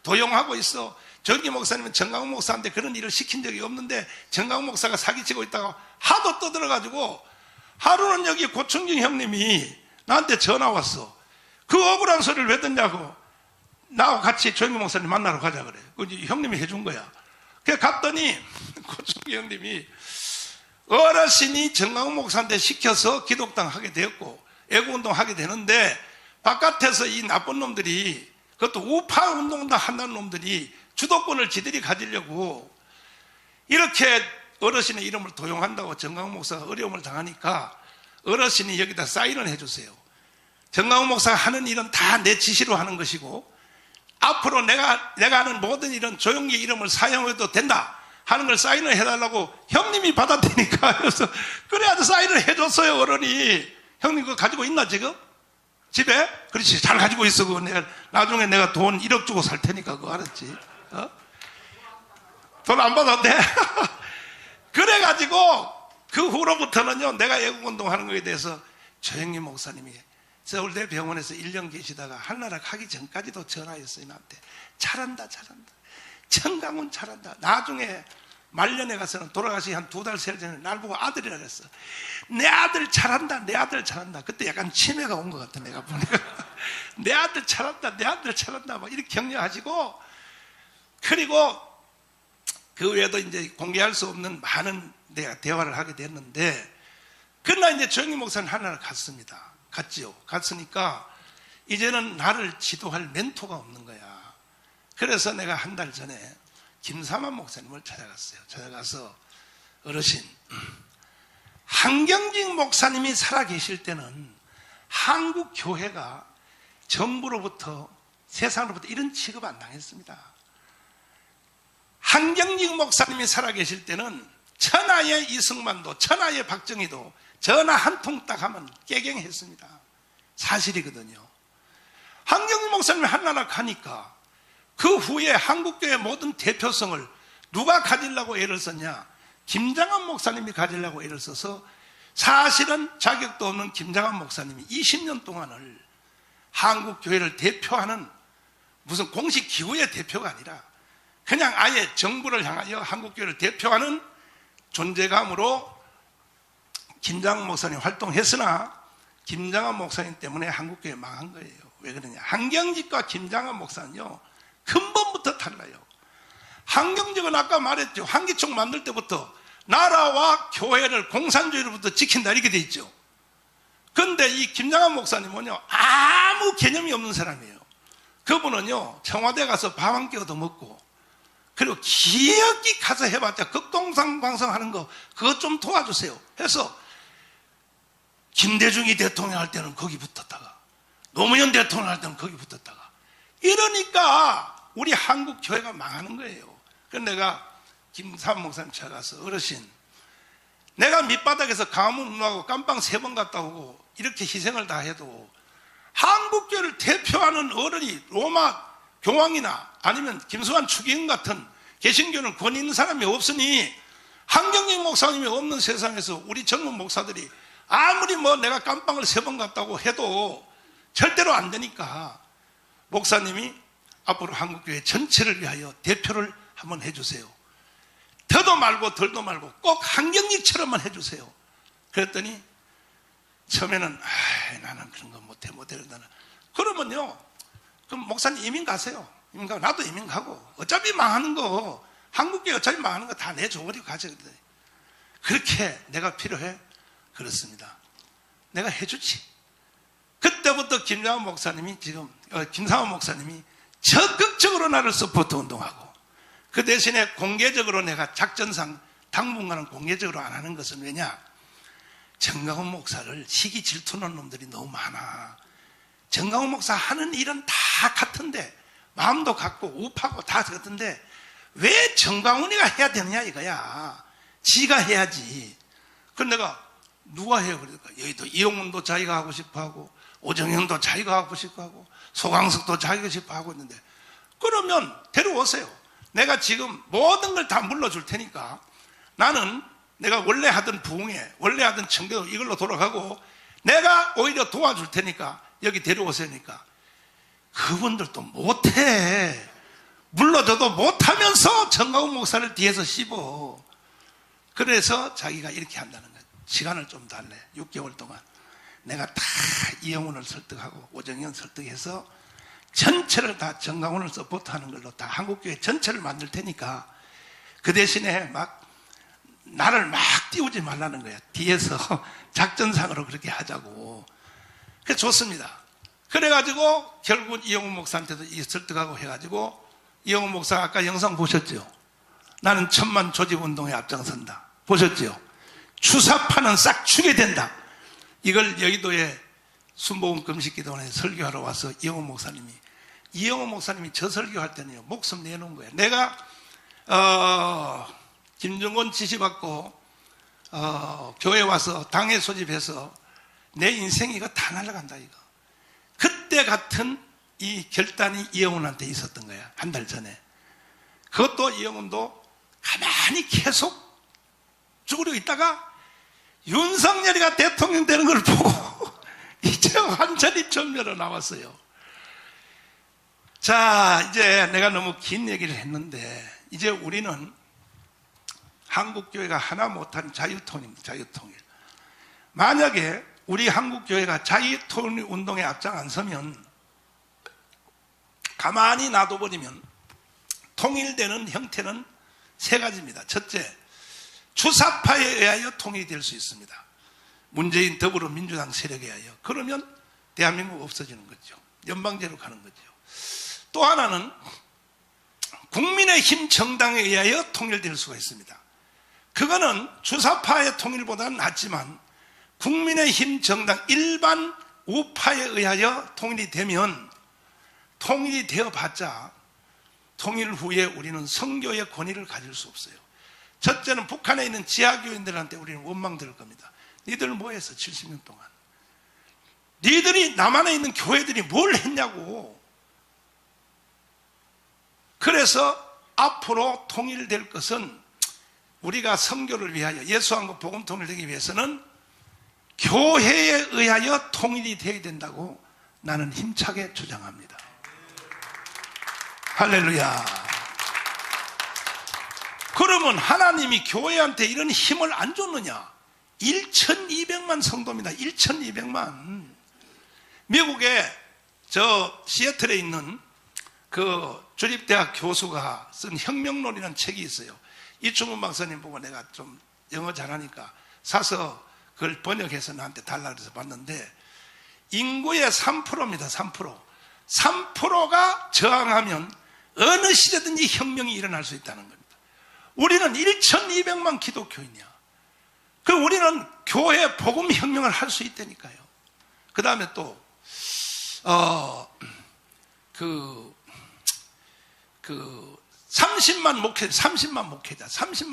도용하고 있어. 조영기 목사님은 정강훈 목사한테 그런 일을 시킨 적이 없는데 정강훈 목사가 사기치고 있다가 하도 떠들어가지고, 하루는 여기 고충경 형님이 나한테 전화 왔어. 그 억울한 소리를 왜 듣냐고. 나하고 같이 조영기 목사님 만나러 가자 그래. 형님이 해준 거야. 그래서 갔더니 고충경 형님이 어르신이 정강훈 목사한테 시켜서 기독당 하게 되었고 애국운동 하게 되는데, 바깥에서 이 나쁜 놈들이, 그것도 우파 운동도 한다는 놈들이 주도권을 지들이 가지려고 이렇게 어르신의 이름을 도용한다고 정강훈 목사가 어려움을 당하니까 어르신이 여기다 사인을 해주세요. 정강훈 목사가 하는 일은 다 내 지시로 하는 것이고, 앞으로 내가 하는 모든 일은 조영기 이름을 사용해도 된다 하는 걸 사인을 해달라고 형님이 받아들이니까, 그래서 그래야 사인을 해줬어요. 어른이. 형님 그거 가지고 있나 지금? 집에? 그렇지, 잘 가지고 있어. 그거 나중에 내가 돈 1억 주고 살 테니까 그거 알았지? 돈 안 받았대? 그래가지고 그 후로부터는요, 내가 애국운동 하는 거에 대해서 조영기 목사님이 서울대 병원에서 1년 계시다가 한나라 가기 전까지도 전화했어요. 나한테. 잘한다. 정강훈 잘한다. 나중에 말년에 가서는 돌아가시 한 2달, 3달 전에 날 보고 아들이라 그랬어. 내 아들 잘한다. 그때 약간 치매가 온 것 같아, 내가 보니까. 내 아들 잘한다. 막 이렇게 격려하시고, 그리고 그 외에도 이제 공개할 수 없는 많은 내가 대화를 하게 됐는데, 그러나 이제 조영기 목사는 하나를 갔습니다. 갔지요. 갔으니까 이제는 나를 지도할 멘토가 없는 거야. 그래서 내가 한 달 전에 김삼환 목사님을 찾아가서 어르신, 한경직 목사님이 살아계실 때는 한국 교회가 정부로부터 세상으로부터 이런 취급 안 당했습니다. 한경직 목사님이 살아계실 때는 천하의 이승만도 천하의 박정희도 전화 한 통 딱 하면 깨갱했습니다. 사실이거든요. 한경직 목사님이 한나라 가니까 그 후에 한국교회 모든 대표성을 누가 가지려고 애를 썼냐? 김장한 목사님이 가지려고 애를 써서 사실은 자격도 없는 김장한 목사님이 20년 동안을 한국교회를 대표하는 무슨 공식 기구의 대표가 아니라 그냥 아예 정부를 향하여 한국교회를 대표하는 존재감으로 김장한 목사님 활동했으나 김장한 목사님 때문에 한국교회 망한 거예요. 왜 그러냐? 한경직과 김장한 목사는요 근본부터 달라요. 한경직은 아까 말했죠. 한기총 만들 때부터 나라와 교회를 공산주의로부터 지킨다 이렇게 돼 있죠. 그런데 이 김장한 목사님은요 아무 개념이 없는 사람이에요. 그분은요 청와대 가서 밥 한 끼 얻어먹고 그리고 기어이 가서 해봤자 극동상 방송하는 거 그것 좀 도와주세요 해서 김대중이 대통령 할 때는 거기 붙었다가 노무현 대통령 할 때는 거기 붙었다가 이러니까 우리 한국 교회가 망하는 거예요. 그래서 내가 김삼환 목사님 찾아가서 어르신, 내가 밑바닥에서 가문 운동하고 깜빵 3번 갔다 오고 이렇게 희생을 다 해도 한국교회를 대표하는 어른이 로마 교황이나 아니면 김수환 추기경 같은 개신교는 권위 있는 사람이 없으니 한경직 목사님이 없는 세상에서 우리 젊은 목사들이 아무리 뭐 내가 깜빵을 3번 갔다고 해도 절대로 안 되니까 목사님이 앞으로 한국교회 전체를 위하여 대표를 한번 해주세요. 더도 말고 덜도 말고 꼭 한경직처럼만 해주세요. 그랬더니 처음에는 나는 그런 거 못해 그러다가 그러면요 그럼 목사님 이민 가세요. 이민 가고 나도 이민 가고 어차피 망하는 거 한국교회 어차피 망하는 거 다 내줘버리고 가자. 그렇게 내가 필요해? 그렇습니다. 내가 해주지. 그때부터 김삼환 목사님이 김삼환 목사님이 적극적으로 나를 서포트 운동하고 그 대신에 공개적으로 내가 작전상 당분간은 공개적으로 안 하는 것은 왜냐? 정강훈 목사를 시기 질투하는 놈들이 너무 많아. 정강훈 목사 하는 일은 다 같은데 마음도 같고 우파고 다 같은데 왜 정강훈이가 해야 되느냐 이거야. 지가 해야지. 그럼 내가 누가 해요? 그러니까 여기도 이용훈도 자기가 하고 싶어하고 오정현도 자기가 하고 싶어하고 소강석도 자기가 싶어하고 있는데 그러면 데려오세요. 내가 지금 모든 걸 다 물러줄 테니까 나는 내가 원래 하던 부흥회 원래 하던 청교 이걸로 돌아가고 내가 오히려 도와줄 테니까 여기 데려오세요니까 그분들도 못해. 물러줘도 못하면서 정강훈 목사를 뒤에서 씹어. 그래서 자기가 이렇게 한다는 거예요. 시간을 좀 달래. 6개월 동안 내가 다 이영훈을 설득하고 오정현 설득해서 전체를 다 정강훈을 서포트하는 걸로 다 한국교회 전체를 만들 테니까 그 대신에 막 나를 막 띄우지 말라는 거야. 뒤에서 작전상으로 그렇게 하자고. 그래서 좋습니다. 그래가지고 결국 이영훈 목사한테도 설득하고 해가지고 이영훈 목사 아까 영상 보셨죠? 나는 1000만 조직운동에 앞장선다. 보셨죠? 추사파는 싹 추게 된다. 이걸 여의도에 순복음 금식기도원에 설교하러 와서 이영훈 목사님이 저 설교할 때는요 목숨 내놓은 거예요. 내가 김정은 지시받고 교회 와서 당회 소집해서 내 인생이 이거 다 날아간다 이거. 그때 같은 이 결단이 이영훈한테 있었던 거야. 한 달 전에. 그것도 이영훈도 가만히 계속 죽으려 있다가 윤석열이가 대통령 되는 걸 보고 이제 완전히 전멸로 나왔어요. 자, 이제 내가 너무 긴 얘기를 했는데 이제 우리는 한국교회가 하나 못한 자유통일입니다. 자유통일. 만약에 우리 한국교회가 자유통일 운동에 앞장 안 서면 가만히 놔둬버리면 통일되는 형태는 3가지입니다. 첫째, 주사파에 의하여 통일이 될 수 있습니다. 문재인 더불어민주당 세력에 의하여. 그러면 대한민국 없어지는 거죠. 연방제로 가는 거죠. 또 하나는 국민의힘 정당에 의하여 통일될 수가 있습니다. 그거는 주사파의 통일보다는 낫지만 국민의힘 정당 일반 우파에 의하여 통일이 되면, 통일이 되어봤자 통일 후에 우리는 선교의 권위를 가질 수 없어요. 첫째는 북한에 있는 지하교인들한테 우리는 원망 들을 겁니다. 니들 뭐 했어 70년 동안? 니들이 남한에 있는 교회들이 뭘 했냐고. 그래서 앞으로 통일될 것은, 우리가 선교를 위하여, 예수왕국 복음 통일되기 위해서는 교회에 의하여 통일이 되어야 된다고 나는 힘차게 주장합니다. 할렐루야. 그러면 하나님이 교회한테 이런 힘을 안 줬느냐? 1200만 성도입니다. 1200만. 미국의 시애틀에 있는 그 주립대학 교수가 쓴 혁명론이라는 책이 있어요. 이충훈 박사님 보고 내가 좀 영어 잘하니까 사서 그걸 번역해서 나한테 달라 그래서 봤는데, 인구의 3%입니다. 3%가 저항하면 어느 시대든지 혁명이 일어날 수 있다는 겁니다. 우리는 1200만 기독교인이야. 그럼 우리는 교회 복음 혁명을 할 수 있다니까요. 그 다음에 또 30만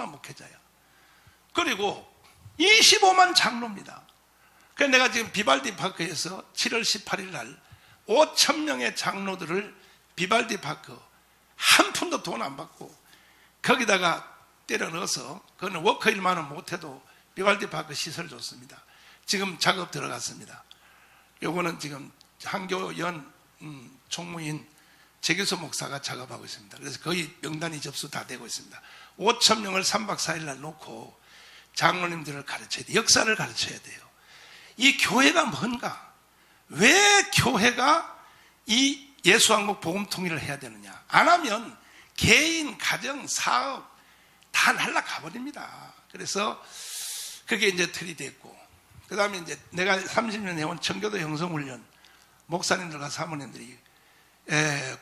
목회자야. 그리고 25만 장로입니다. 그래서 내가 지금 비발디 파크에서 7월 18일 날 5,000명의 장로들을 비발디 파크 한 푼도 돈 안 받고 거기다가 때려 넣어서, 그거는 워커일만은 못해도 비발디 파크 시설 줬습니다. 지금 작업 들어갔습니다. 요거는 지금 한교연 총무인 재규소 목사가 작업하고 있습니다. 그래서 거의 명단이 접수 다 되고 있습니다. 5,000명을 3박 4일 날 놓고 장로님들을 가르쳐야 돼요. 역사를 가르쳐야 돼요. 이 교회가 뭔가? 왜 교회가 이 예수왕국 복음 통일을 해야 되느냐? 안 하면 개인, 가정, 사업 다 날아가 버립니다. 그래서 그게 이제 틀이 됐고, 그 다음에 이제 내가 30년 해온 청교도 형성훈련 목사님들과 사모님들이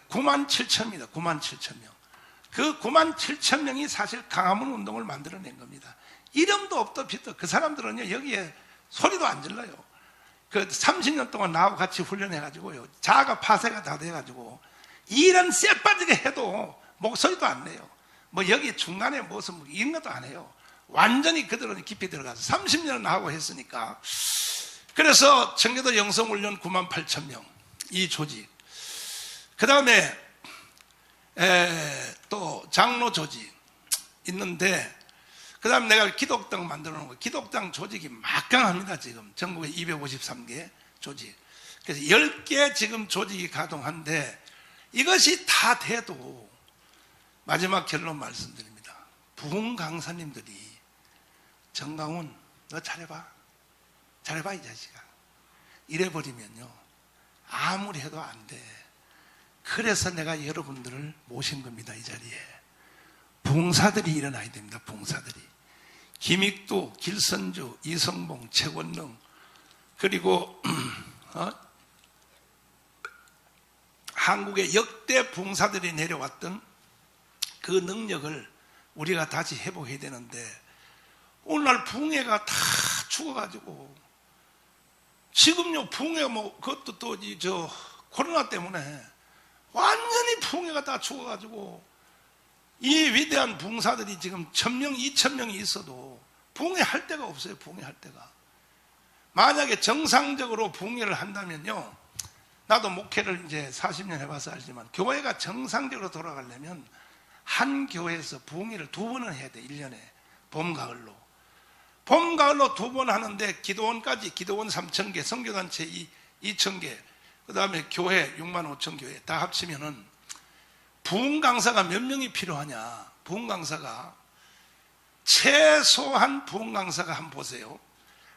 97,000입니다. 97,000명. 그 97,000명이 사실 강화문 운동을 만들어낸 겁니다. 이름도 없도 빛도. 그 사람들은요, 여기에 소리도 안 질러요. 그 30년 동안 나하고 같이 훈련해가지고요, 자아가 파쇄가 다 돼가지고 일은 쎄빠지게 해도 목소리도 안 내요. 뭐 여기 중간에 무슨 이런 것도 안 해요. 완전히 그들은 깊이 들어가서 30년을 나하고 했으니까. 그래서 청교도 영성훈련 98,000명 이 조직, 그 다음에 또 장로 조직 있는데, 그 다음에 내가 기독당 만들어 놓은 거, 기독당 조직이 막강합니다. 지금 전국에 253개 조직. 그래서 10개 지금 조직이 가동한데, 이것이 다 돼도 마지막 결론 말씀드립니다. 부흥 강사님들이 정강훈 너 잘해봐 이 자식아 이래버리면요, 아무리 해도 안 돼. 그래서 내가 여러분들을 모신 겁니다. 이 자리에 부흥사들이 일어나야 됩니다. 부흥사들이. 김익도, 길선주, 이성봉, 최권능, 그리고 한국의 역대 부흥사들이 내려왔던 그 능력을 우리가 다시 회복해야 되는데, 오늘날 부흥회가 다 죽어가지고, 지금요 부흥회가 뭐 그것도 또 코로나 때문에 완전히 부흥회가 다 죽어가지고, 이 위대한 부흥사들이 지금 1,000명, 2,000명이 있어도 부흥회 할 데가 없어요. 부흥회 할 데가. 만약에 정상적으로 부흥회를 한다면요, 나도 목회를 이제 40년 해봐서 알지만, 교회가 정상적으로 돌아가려면 한 교회에서 부흥회를 2번은 해야 돼. 1년에 봄, 가을로. 봄, 가을로 2번 하는데, 기도원까지, 기도원 3,000개, 선교단체 2,000개, 그 다음에 교회 65,000 교회 다 합치면은 부흥 강사가 몇 명이 필요하냐? 부흥 강사가 최소한 부흥 강사가 한번 보세요.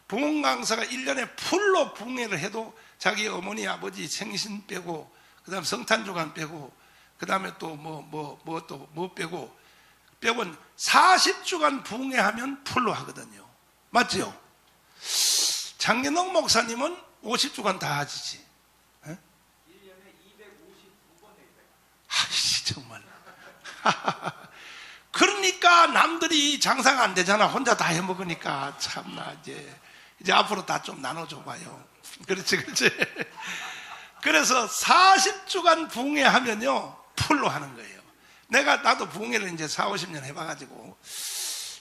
부흥 강사가 1년에 풀로 부흥회를 해도 자기 어머니 아버지 생신 빼고, 그 다음에 성탄주간 빼고, 그 다음에 또 뭐 빼고 빼곤 40주간 부흥회 하면 풀로 하거든요. 맞죠? 장gen옥 목사님은 50주간 다 하시지. 1년에 259번 해요. 아이씨, 정말. 그러니까 남들이 장사가 안 되잖아. 혼자 다 해먹으니까. 참나, 이제 앞으로 다 좀 나눠줘봐요. 그렇지, 그렇지. 그래서 40주간 부흥회하면요, 풀로 하는 거예요. 나도 부흥회를 이제 4, 50년 해봐가지고,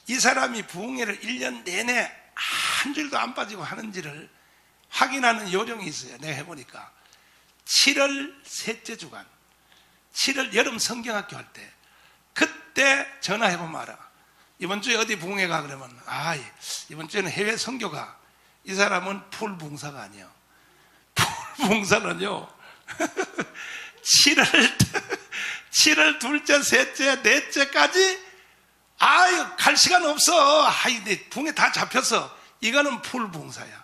이 사람이 부흥회를 1년 내내 한 줄도 안 빠지고 하는지를 확인하는 요령이 있어요. 내가 해보니까. 7월 셋째 주간, 7월 여름 성경학교 할 때, 그때 전화해보면 알아. 이번 주에 어디 부흥회 가? 그러면, 이번 주에는 해외 선교가. 이 사람은 풀 봉사가 아니야. 풀 봉사는요, 7월 둘째, 셋째, 넷째까지, 갈 시간 없어. 내 부흥회 다 잡혔어. 이거는 풀 봉사야.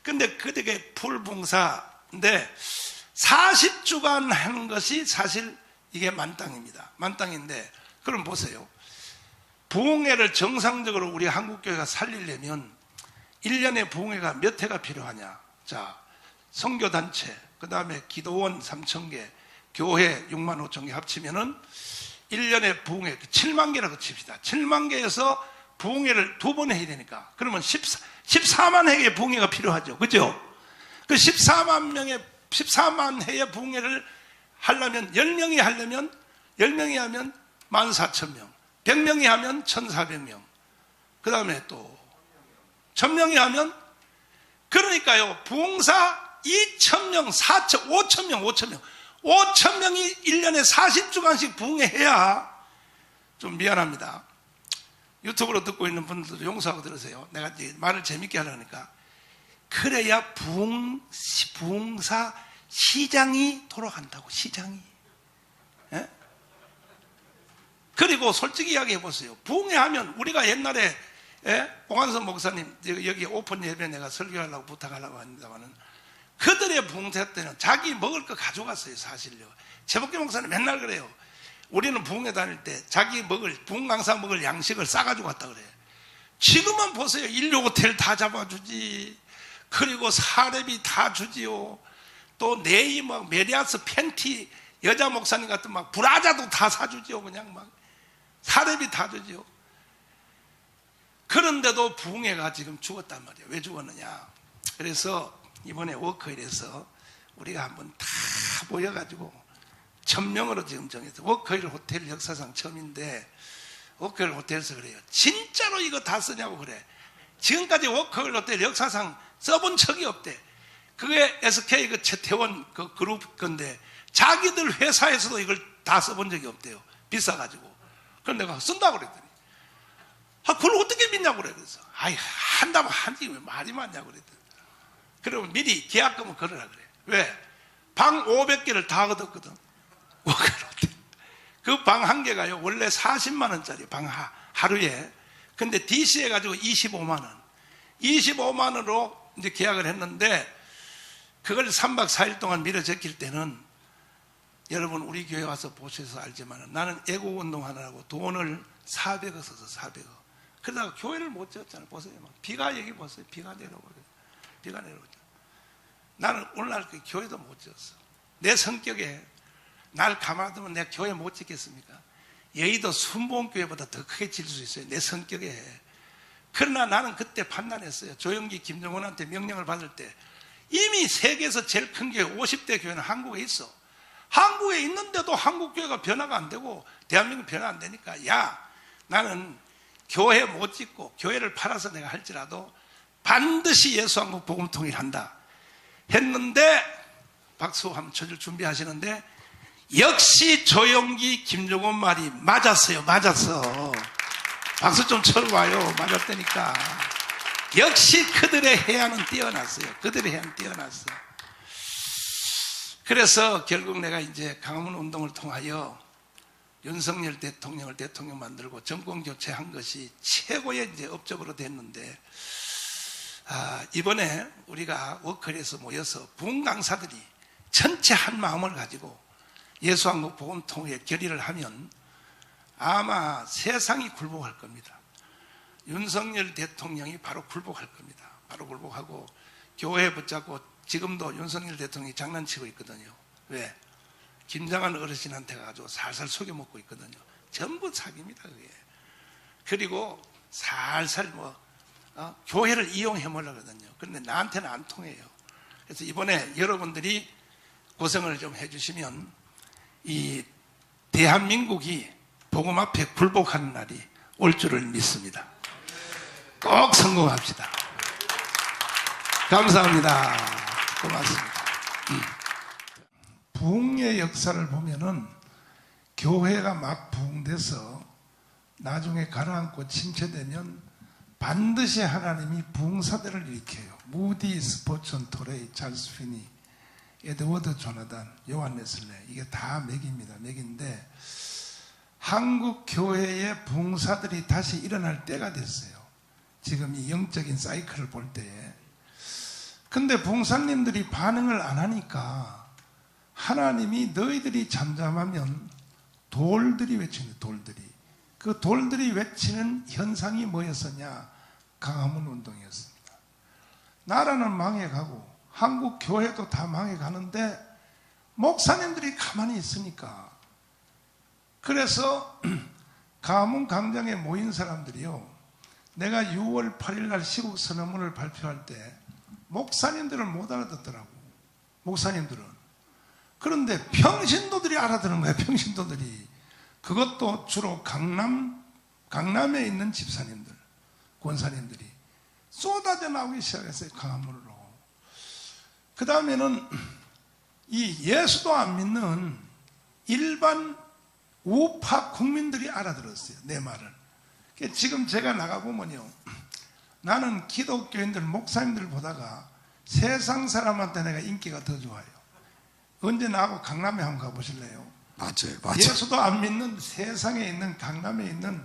근데 그게 풀 봉사인데, 40주간 하는 것이 사실 이게 만땅입니다. 만땅인데, 그럼 보세요. 부흥회를 정상적으로 우리 한국교회가 살리려면 1년에 부흥회가 몇 회가 필요하냐. 자, 선교단체, 그 다음에 기도원 3,000개, 교회 6만 5천 개 합치면은 1년에 부흥회 7만 개라고 칩시다. 7만 개에서 부흥회를 2번 해야 되니까. 그러면 14만 회의 부흥회가 필요하죠. 그죠? 그 14만 회의 부흥회를 하려면 10명이 하려면 10명이 하면 14,000명, 100명이 하면 1,400명, 그 다음에 또 1,000명이 하면, 그러니까요, 부흥사 2,000명, 4,000, 5,000명, 5,000명이 1년에 40주간씩 부흥회 해야. 좀 미안합니다. 유튜브로 듣고 있는 분들도 용서하고 들으세요. 내가 이제 말을 재밌게 하려니까. 그래야 부흥사 시장이 돌아간다고, 시장이. 예? 그리고 솔직히 이야기해 보세요. 부흥회 하면 우리가 옛날에, 봉한선 목사님 여기 오픈 예배 내가 설교하려고 부탁하려고 합니다만은, 그들의 부흥회 때는 자기 먹을 거 가져갔어요. 사실요. 최복기 목사님 맨날 그래요. 우리는 부흥회 다닐 때 자기 부흥 강사 먹을 양식을 싸가지고 갔다 그래요. 지금은 보세요. 인류 호텔 다 잡아주지, 그리고 사례비 다 주지요. 또 네이 메리아스 팬티, 여자 목사님 같은 브라자도 다 사주지요. 그냥 사례비 다 주지요. 그런데도 부흥회가 지금 죽었단 말이에요. 왜 죽었느냐. 그래서 이번에 워크힐에서 우리가 한번 다 모여가지고 1,000명으로 지금 정해서, 워크힐 호텔 역사상 처음인데, 워크힐 호텔에서 그래요. 진짜로 이거 다 쓰냐고 그래. 지금까지 워크힐 호텔 역사상 써본 적이 없대. 그게 SK 최태원 그룹 건데, 자기들 회사에서도 이걸 다 써본 적이 없대요. 비싸가지고. 그럼 내가 쓴다고 그랬더니, 그걸 어떻게 믿냐고 그래. 그래서, 한다면 한지 왜 말이 많냐고 그랬더니, 그러면 미리 계약금을 걸으라 그래. 왜? 방 500개를 다 얻었거든. 그 방 한 개가요, 원래 40만 원짜리 방 하루에. 근데 DC 해가지고 25만 원. 25만 원으로 이제 계약을 했는데, 그걸 3박 4일 동안 밀어 제낄 때는, 여러분 우리 교회 와서 보셔서 알지만 나는 애국운동 하느라고 돈을 400억 써서 400억. 그러다가 교회를 못 지었잖아요. 보세요. 비가 여기 보세요. 비가 내려오고. 비가 내려오죠. 나는 오늘날 그 교회도 못 지었어. 내 성격에 날 가만두면 내가 교회 못 짓겠습니까? 여의도 순복음교회보다 더 크게 질 수 있어요. 내 성격에. 그러나 나는 그때 판단했어요. 조영기, 김정은한테 명령을 받을 때 이미 세계에서 제일 큰 교회 50대 교회는 한국에 있어. 한국에 있는데도 한국교회가 변화가 안 되고 대한민국 변화 안 되니까, 나는 교회 못 짓고 교회를 팔아서 내가 할지라도 반드시 예수한국 복음 통일한다 했는데, 박수 한번 쳐줄 준비하시는데, 역시 조영기, 김종원 말이 맞았어요. 맞았어. 박수 좀 쳐봐요. 맞았다니까. 역시 그들의 해안은 뛰어났어요. 그들의 해안은 뛰어났어. 그래서 결국 내가 이제 강화문 운동을 통하여 윤석열 대통령을 대통령 만들고 정권 교체한 것이 최고의 이제 업적으로 됐는데, 이번에 우리가 워크힐에서 모여서 부흥 강사들이 전체 한 마음을 가지고 예수한국 복음 통일에 결의를 하면 아마 세상이 굴복할 겁니다. 윤석열 대통령이 바로 굴복할 겁니다. 바로 굴복하고 교회 붙잡고, 지금도 윤석열 대통령이 장난치고 있거든요. 왜? 김장한 어르신한테 가지고 살살 속여먹고 있거든요. 전부 사기입니다. 그게. 그리고 살살 교회를 이용해 보려거든요. 그런데 나한테는 안 통해요. 그래서 이번에 여러분들이 고생을 좀 해주시면 이 대한민국이 복음 앞에 굴복하는 날이 올 줄을 믿습니다. 꼭 성공합시다. 감사합니다. 고맙습니다. 부흥의 역사를 보면은 교회가 막 부흥돼서 나중에 가라앉고 침체되면 반드시 하나님이 부흥사대를 일으켜요. 무디, 스포츠, 토레이, 찰스 피니, 에드워드 조나단, 요한 웨슬레, 이게 다 맥입니다. 맥인데 한국 교회의 부흥사들이 다시 일어날 때가 됐어요. 지금 이 영적인 사이클을 볼 때에. 근데 부흥사님들이 반응을 안 하니까 하나님이 너희들이 잠잠하면 돌들이 외치는 돌들이. 그 돌들이 외치는 현상이 뭐였었냐? 강화문 운동이었습니다. 나라는 망해가고 한국 교회도 다 망해가는데 목사님들이 가만히 있으니까. 그래서 강화문 광장에 모인 사람들이요, 내가 6월 8일 날 시국 선언문을 발표할 때 목사님들은 못 알아듣더라고. 목사님들은. 그런데 평신도들이 알아듣는 거예요. 평신도들이. 그것도 주로 강남에 있는 집사님들, 권사님들이 쏟아져 나오기 시작했어요. 강화문으로. 그 다음에는 이 예수도 안 믿는 일반 우파 국민들이 알아들었어요. 내 말을. 지금 제가 나가보면요, 나는 기독교인들, 목사님들 보다가 세상 사람한테 내가 인기가 더 좋아요. 언제 나하고 강남에 한번 가보실래요? 맞아요, 맞아요. 예수도 안 믿는 세상에 있는 강남에 있는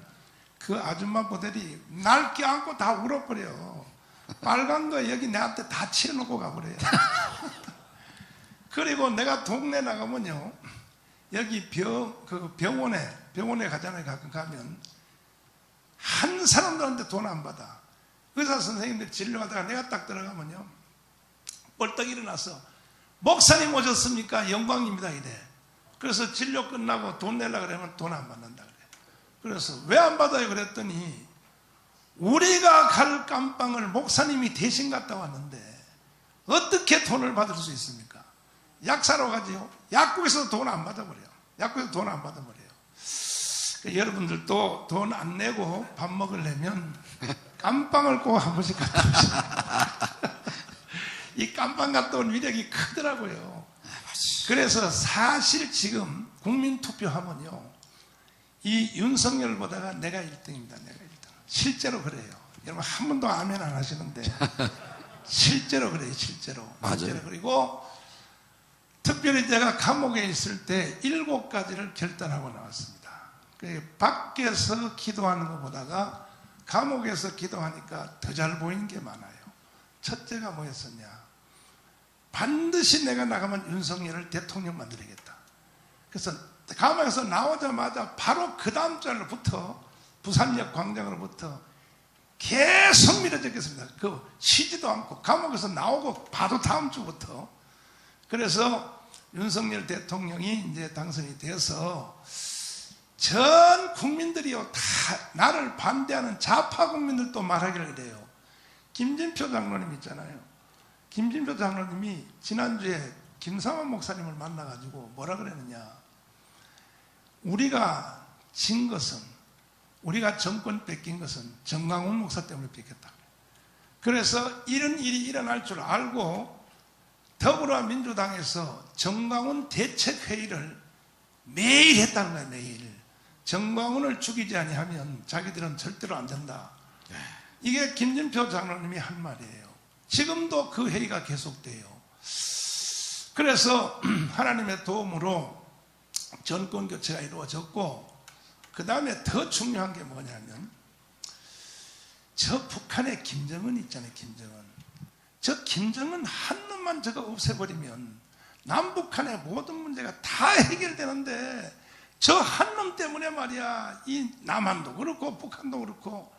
그 아줌마 모델이 날 껴안고 다 울어버려. 빨간 거 여기 내한테 다 칠해놓고 가버려요. 그리고 내가 동네 나가면요, 여기 병원에 가잖아요. 가끔 가면 한 사람들한테 돈 안 받아. 의사 선생님들 진료하다가 내가 딱 들어가면요, 벌떡 일어나서 목사님 오셨습니까? 영광입니다 이래. 그래서 진료 끝나고 돈 내려고 그러면 돈 안 받는다 그래. 그래서 왜 안 받아요? 그랬더니 우리가 갈 깜빵을 목사님이 대신 갔다 왔는데 어떻게 돈을 받을 수 있습니까? 약 사러 가지요. 약국에서 돈 안 받아버려요. 약국에서 돈 안 받아버려요. 여러분들도 돈 안 내고 밥 먹으려면 깜빵을 꼭 한 번씩 갔다 오시죠. 이 깜빵 갔다 온 위력이 크더라고요. 그래서 사실 지금 국민투표하면요, 이 윤석열보다가 내가 1등입니다. 내가 1등. 실제로 그래요. 여러분 한 번도 아멘 안 하시는데 실제로 그래요. 실제로. 맞아요. 실제로. 그리고 특별히 제가 감옥에 있을 때 7가지를 결단하고 나왔습니다. 밖에서 기도하는 것보다가 감옥에서 기도하니까 더 잘 보이는 게 많아요. 첫째가 뭐였었냐? 반드시 내가 나가면 윤석열을 대통령 만들어야겠다. 그래서 감옥에서 나오자마자 바로 그 다음 달부터 부산역 광장으로부터 계속 밀어졌겠습니다. 쉬지도 않고 감옥에서 나오고 바로 다음 주부터. 그래서 윤석열 대통령이 이제 당선이 돼서 전 국민들이요, 다 나를 반대하는 좌파 국민들도 말하기를 이래요. 김진표 장로님 있잖아요. 김진표 장로님이 지난주에 김상환 목사님을 만나가지고 뭐라 그랬느냐? 우리가 진 것은, 우리가 정권 뺏긴 것은 정광훈 목사 때문에 뺏겼다. 그래서 이런 일이 일어날 줄 알고 더불어민주당에서 정광훈 대책회의를 매일 했다는 거야. 매일. 정광훈을 죽이지 아니하면 자기들은 절대로 안 된다. 이게 김진표 장로님이 한 말이에요. 지금도 그 회의가 계속돼요. 그래서 하나님의 도움으로 정권 교체가 이루어졌고, 그 다음에 더 중요한 게 뭐냐면, 저 북한의 김정은 있잖아요. 김정은. 저 김정은 한 놈만 저거 없애버리면 남북한의 모든 문제가 다 해결되는데, 저 한 놈 때문에 말이야, 이 남한도 그렇고 북한도 그렇고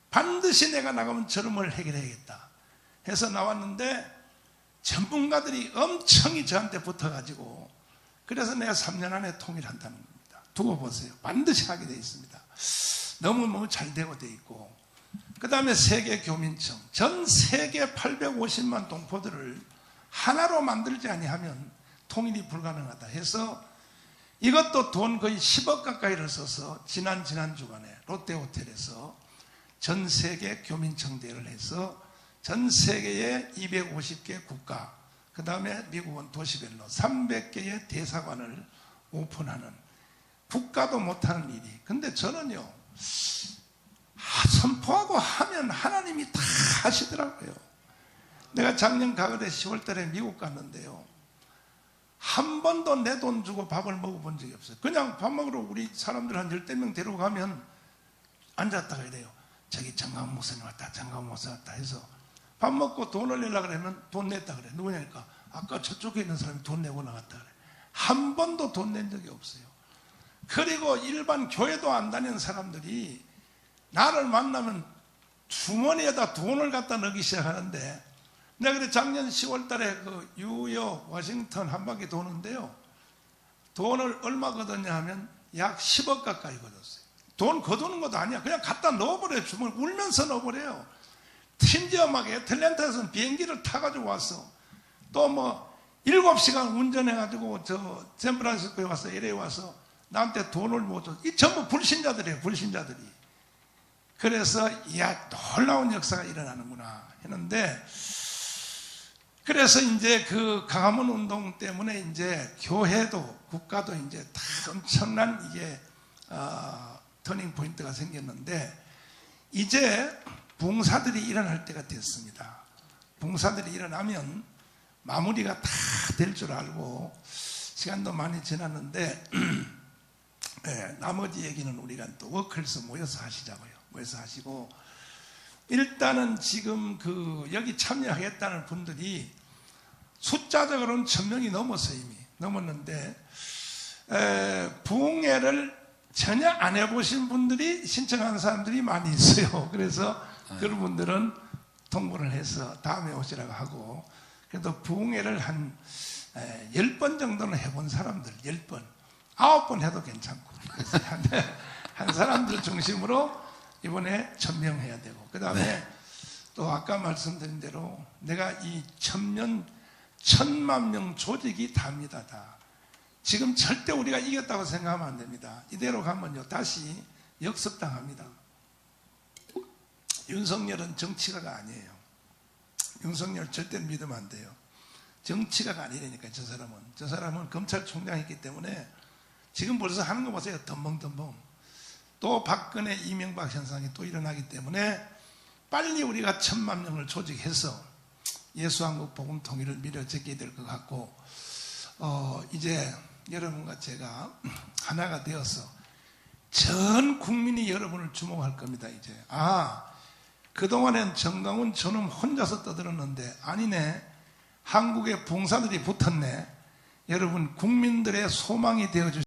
반드시 내가 나가면 저놈을 해결해야겠다 해서 나왔는데, 전문가들이 엄청이 저한테 붙어가지고, 그래서 내가 3년 안에 통일한다는 겁니다. 두고 보세요. 반드시 하게 돼 있습니다. 너무 잘 되고 돼 있고, 그 다음에 세계교민청, 전 세계 850만 동포들을 하나로 만들지 아니하면 통일이 불가능하다 해서 이것도 돈 거의 10억 가까이를 써서 지난 주간에 롯데호텔에서 전 세계 교민청 대회를 해서 전 세계의 250개 국가, 그 다음에 미국은 도시별로 300개의 대사관을 오픈하는, 국가도 못하는 일이. 근데 저는요, 선포하고 하면 하나님이 다 하시더라고요. 내가 작년 가을에 10월 달에 미국 갔는데요, 한 번도 내 돈 주고 밥을 먹어본 적이 없어요. 그냥 밥 먹으러 우리 사람들 한 10명 데리고 가면 앉았다가 이래요. 저기 정강 목사님 왔다, 정강 목사님 왔다 해서 밥 먹고 돈을 내려고 그러면 돈 냈다 그래. 누구냐니까 아까 저쪽에 있는 사람이 돈 내고 나갔다 그래. 한 번도 돈 낸 적이 없어요. 그리고 일반 교회도 안 다니는 사람들이 나를 만나면 주머니에다 돈을 갖다 넣기 시작하는데, 내가 그래 작년 10월 달에 그 뉴욕, 워싱턴 한 바퀴 도는데요, 돈을 얼마 거뒀냐 하면 약 10억 가까이 거뒀어요. 돈 거두는 것도 아니야. 그냥 갖다 넣어버려요. 주머니 울면서 넣어버려요. 심지어 막 애틀랜타에서는 비행기를 타가지고 왔어. 또 뭐 7시간 운전해가지고 저 샌프란시스코에 와서 LA 와서 나한테 돈을 못 줘. 이 전부 불신자들이에요. 불신자들이. 그래서 이야, 놀라운 역사가 일어나는구나 했는데, 그래서 이제 그 강화문 운동 때문에 이제 교회도 국가도 이제 다 엄청난 이게 터닝 포인트가 생겼는데, 이제 붕사들이 일어날 때가 됐습니다. 붕사들이 일어나면 마무리가 다 될 줄 알고 시간도 많이 지났는데 네, 나머지 얘기는 우리가 또 워클에서 모여서 하시자고요. 모여서 하시고, 일단은 지금 그 여기 참여하겠다는 분들이 숫자적으로는 1000명이 넘었어요. 이미 넘었는데 부흥회를 전혀 안 해보신 분들이 신청한 사람들이 많이 있어요. 그래서 그런 분들은 통보를 해서 다음에 오시라고 하고, 그래도 부흥회를 한 10번 정도는 해본 사람들, 10번 9번 해도 괜찮고, 한 사람들 중심으로 이번에 1000명 해야 되고, 그 다음에 또 아까 말씀드린 대로 내가 이 1000만 명 조직이 답니다. 다. 지금 절대 우리가 이겼다고 생각하면 안 됩니다. 이대로 가면요 다시 역습당합니다. 윤석열은 정치가가 아니에요. 윤석열 절대 믿으면 안 돼요. 정치가가 아니라니까. 저 사람은 검찰총장이기 때문에 지금 벌써 하는 거 보세요. 덤벙덤벙. 또 박근혜 이명박 현상이 또 일어나기 때문에 빨리 우리가 1000만 명을 조직해서 예수한국 복음 통일을 밀어제껴야 될 것 같고, 이제 여러분과 제가 하나가 되어서 전 국민이 여러분을 주목할 겁니다. 이제 그동안엔 정강훈 저놈 혼자서 떠들었는데 아니네, 한국의 봉사들이 붙었네. 여러분 국민들의 소망이 되어주시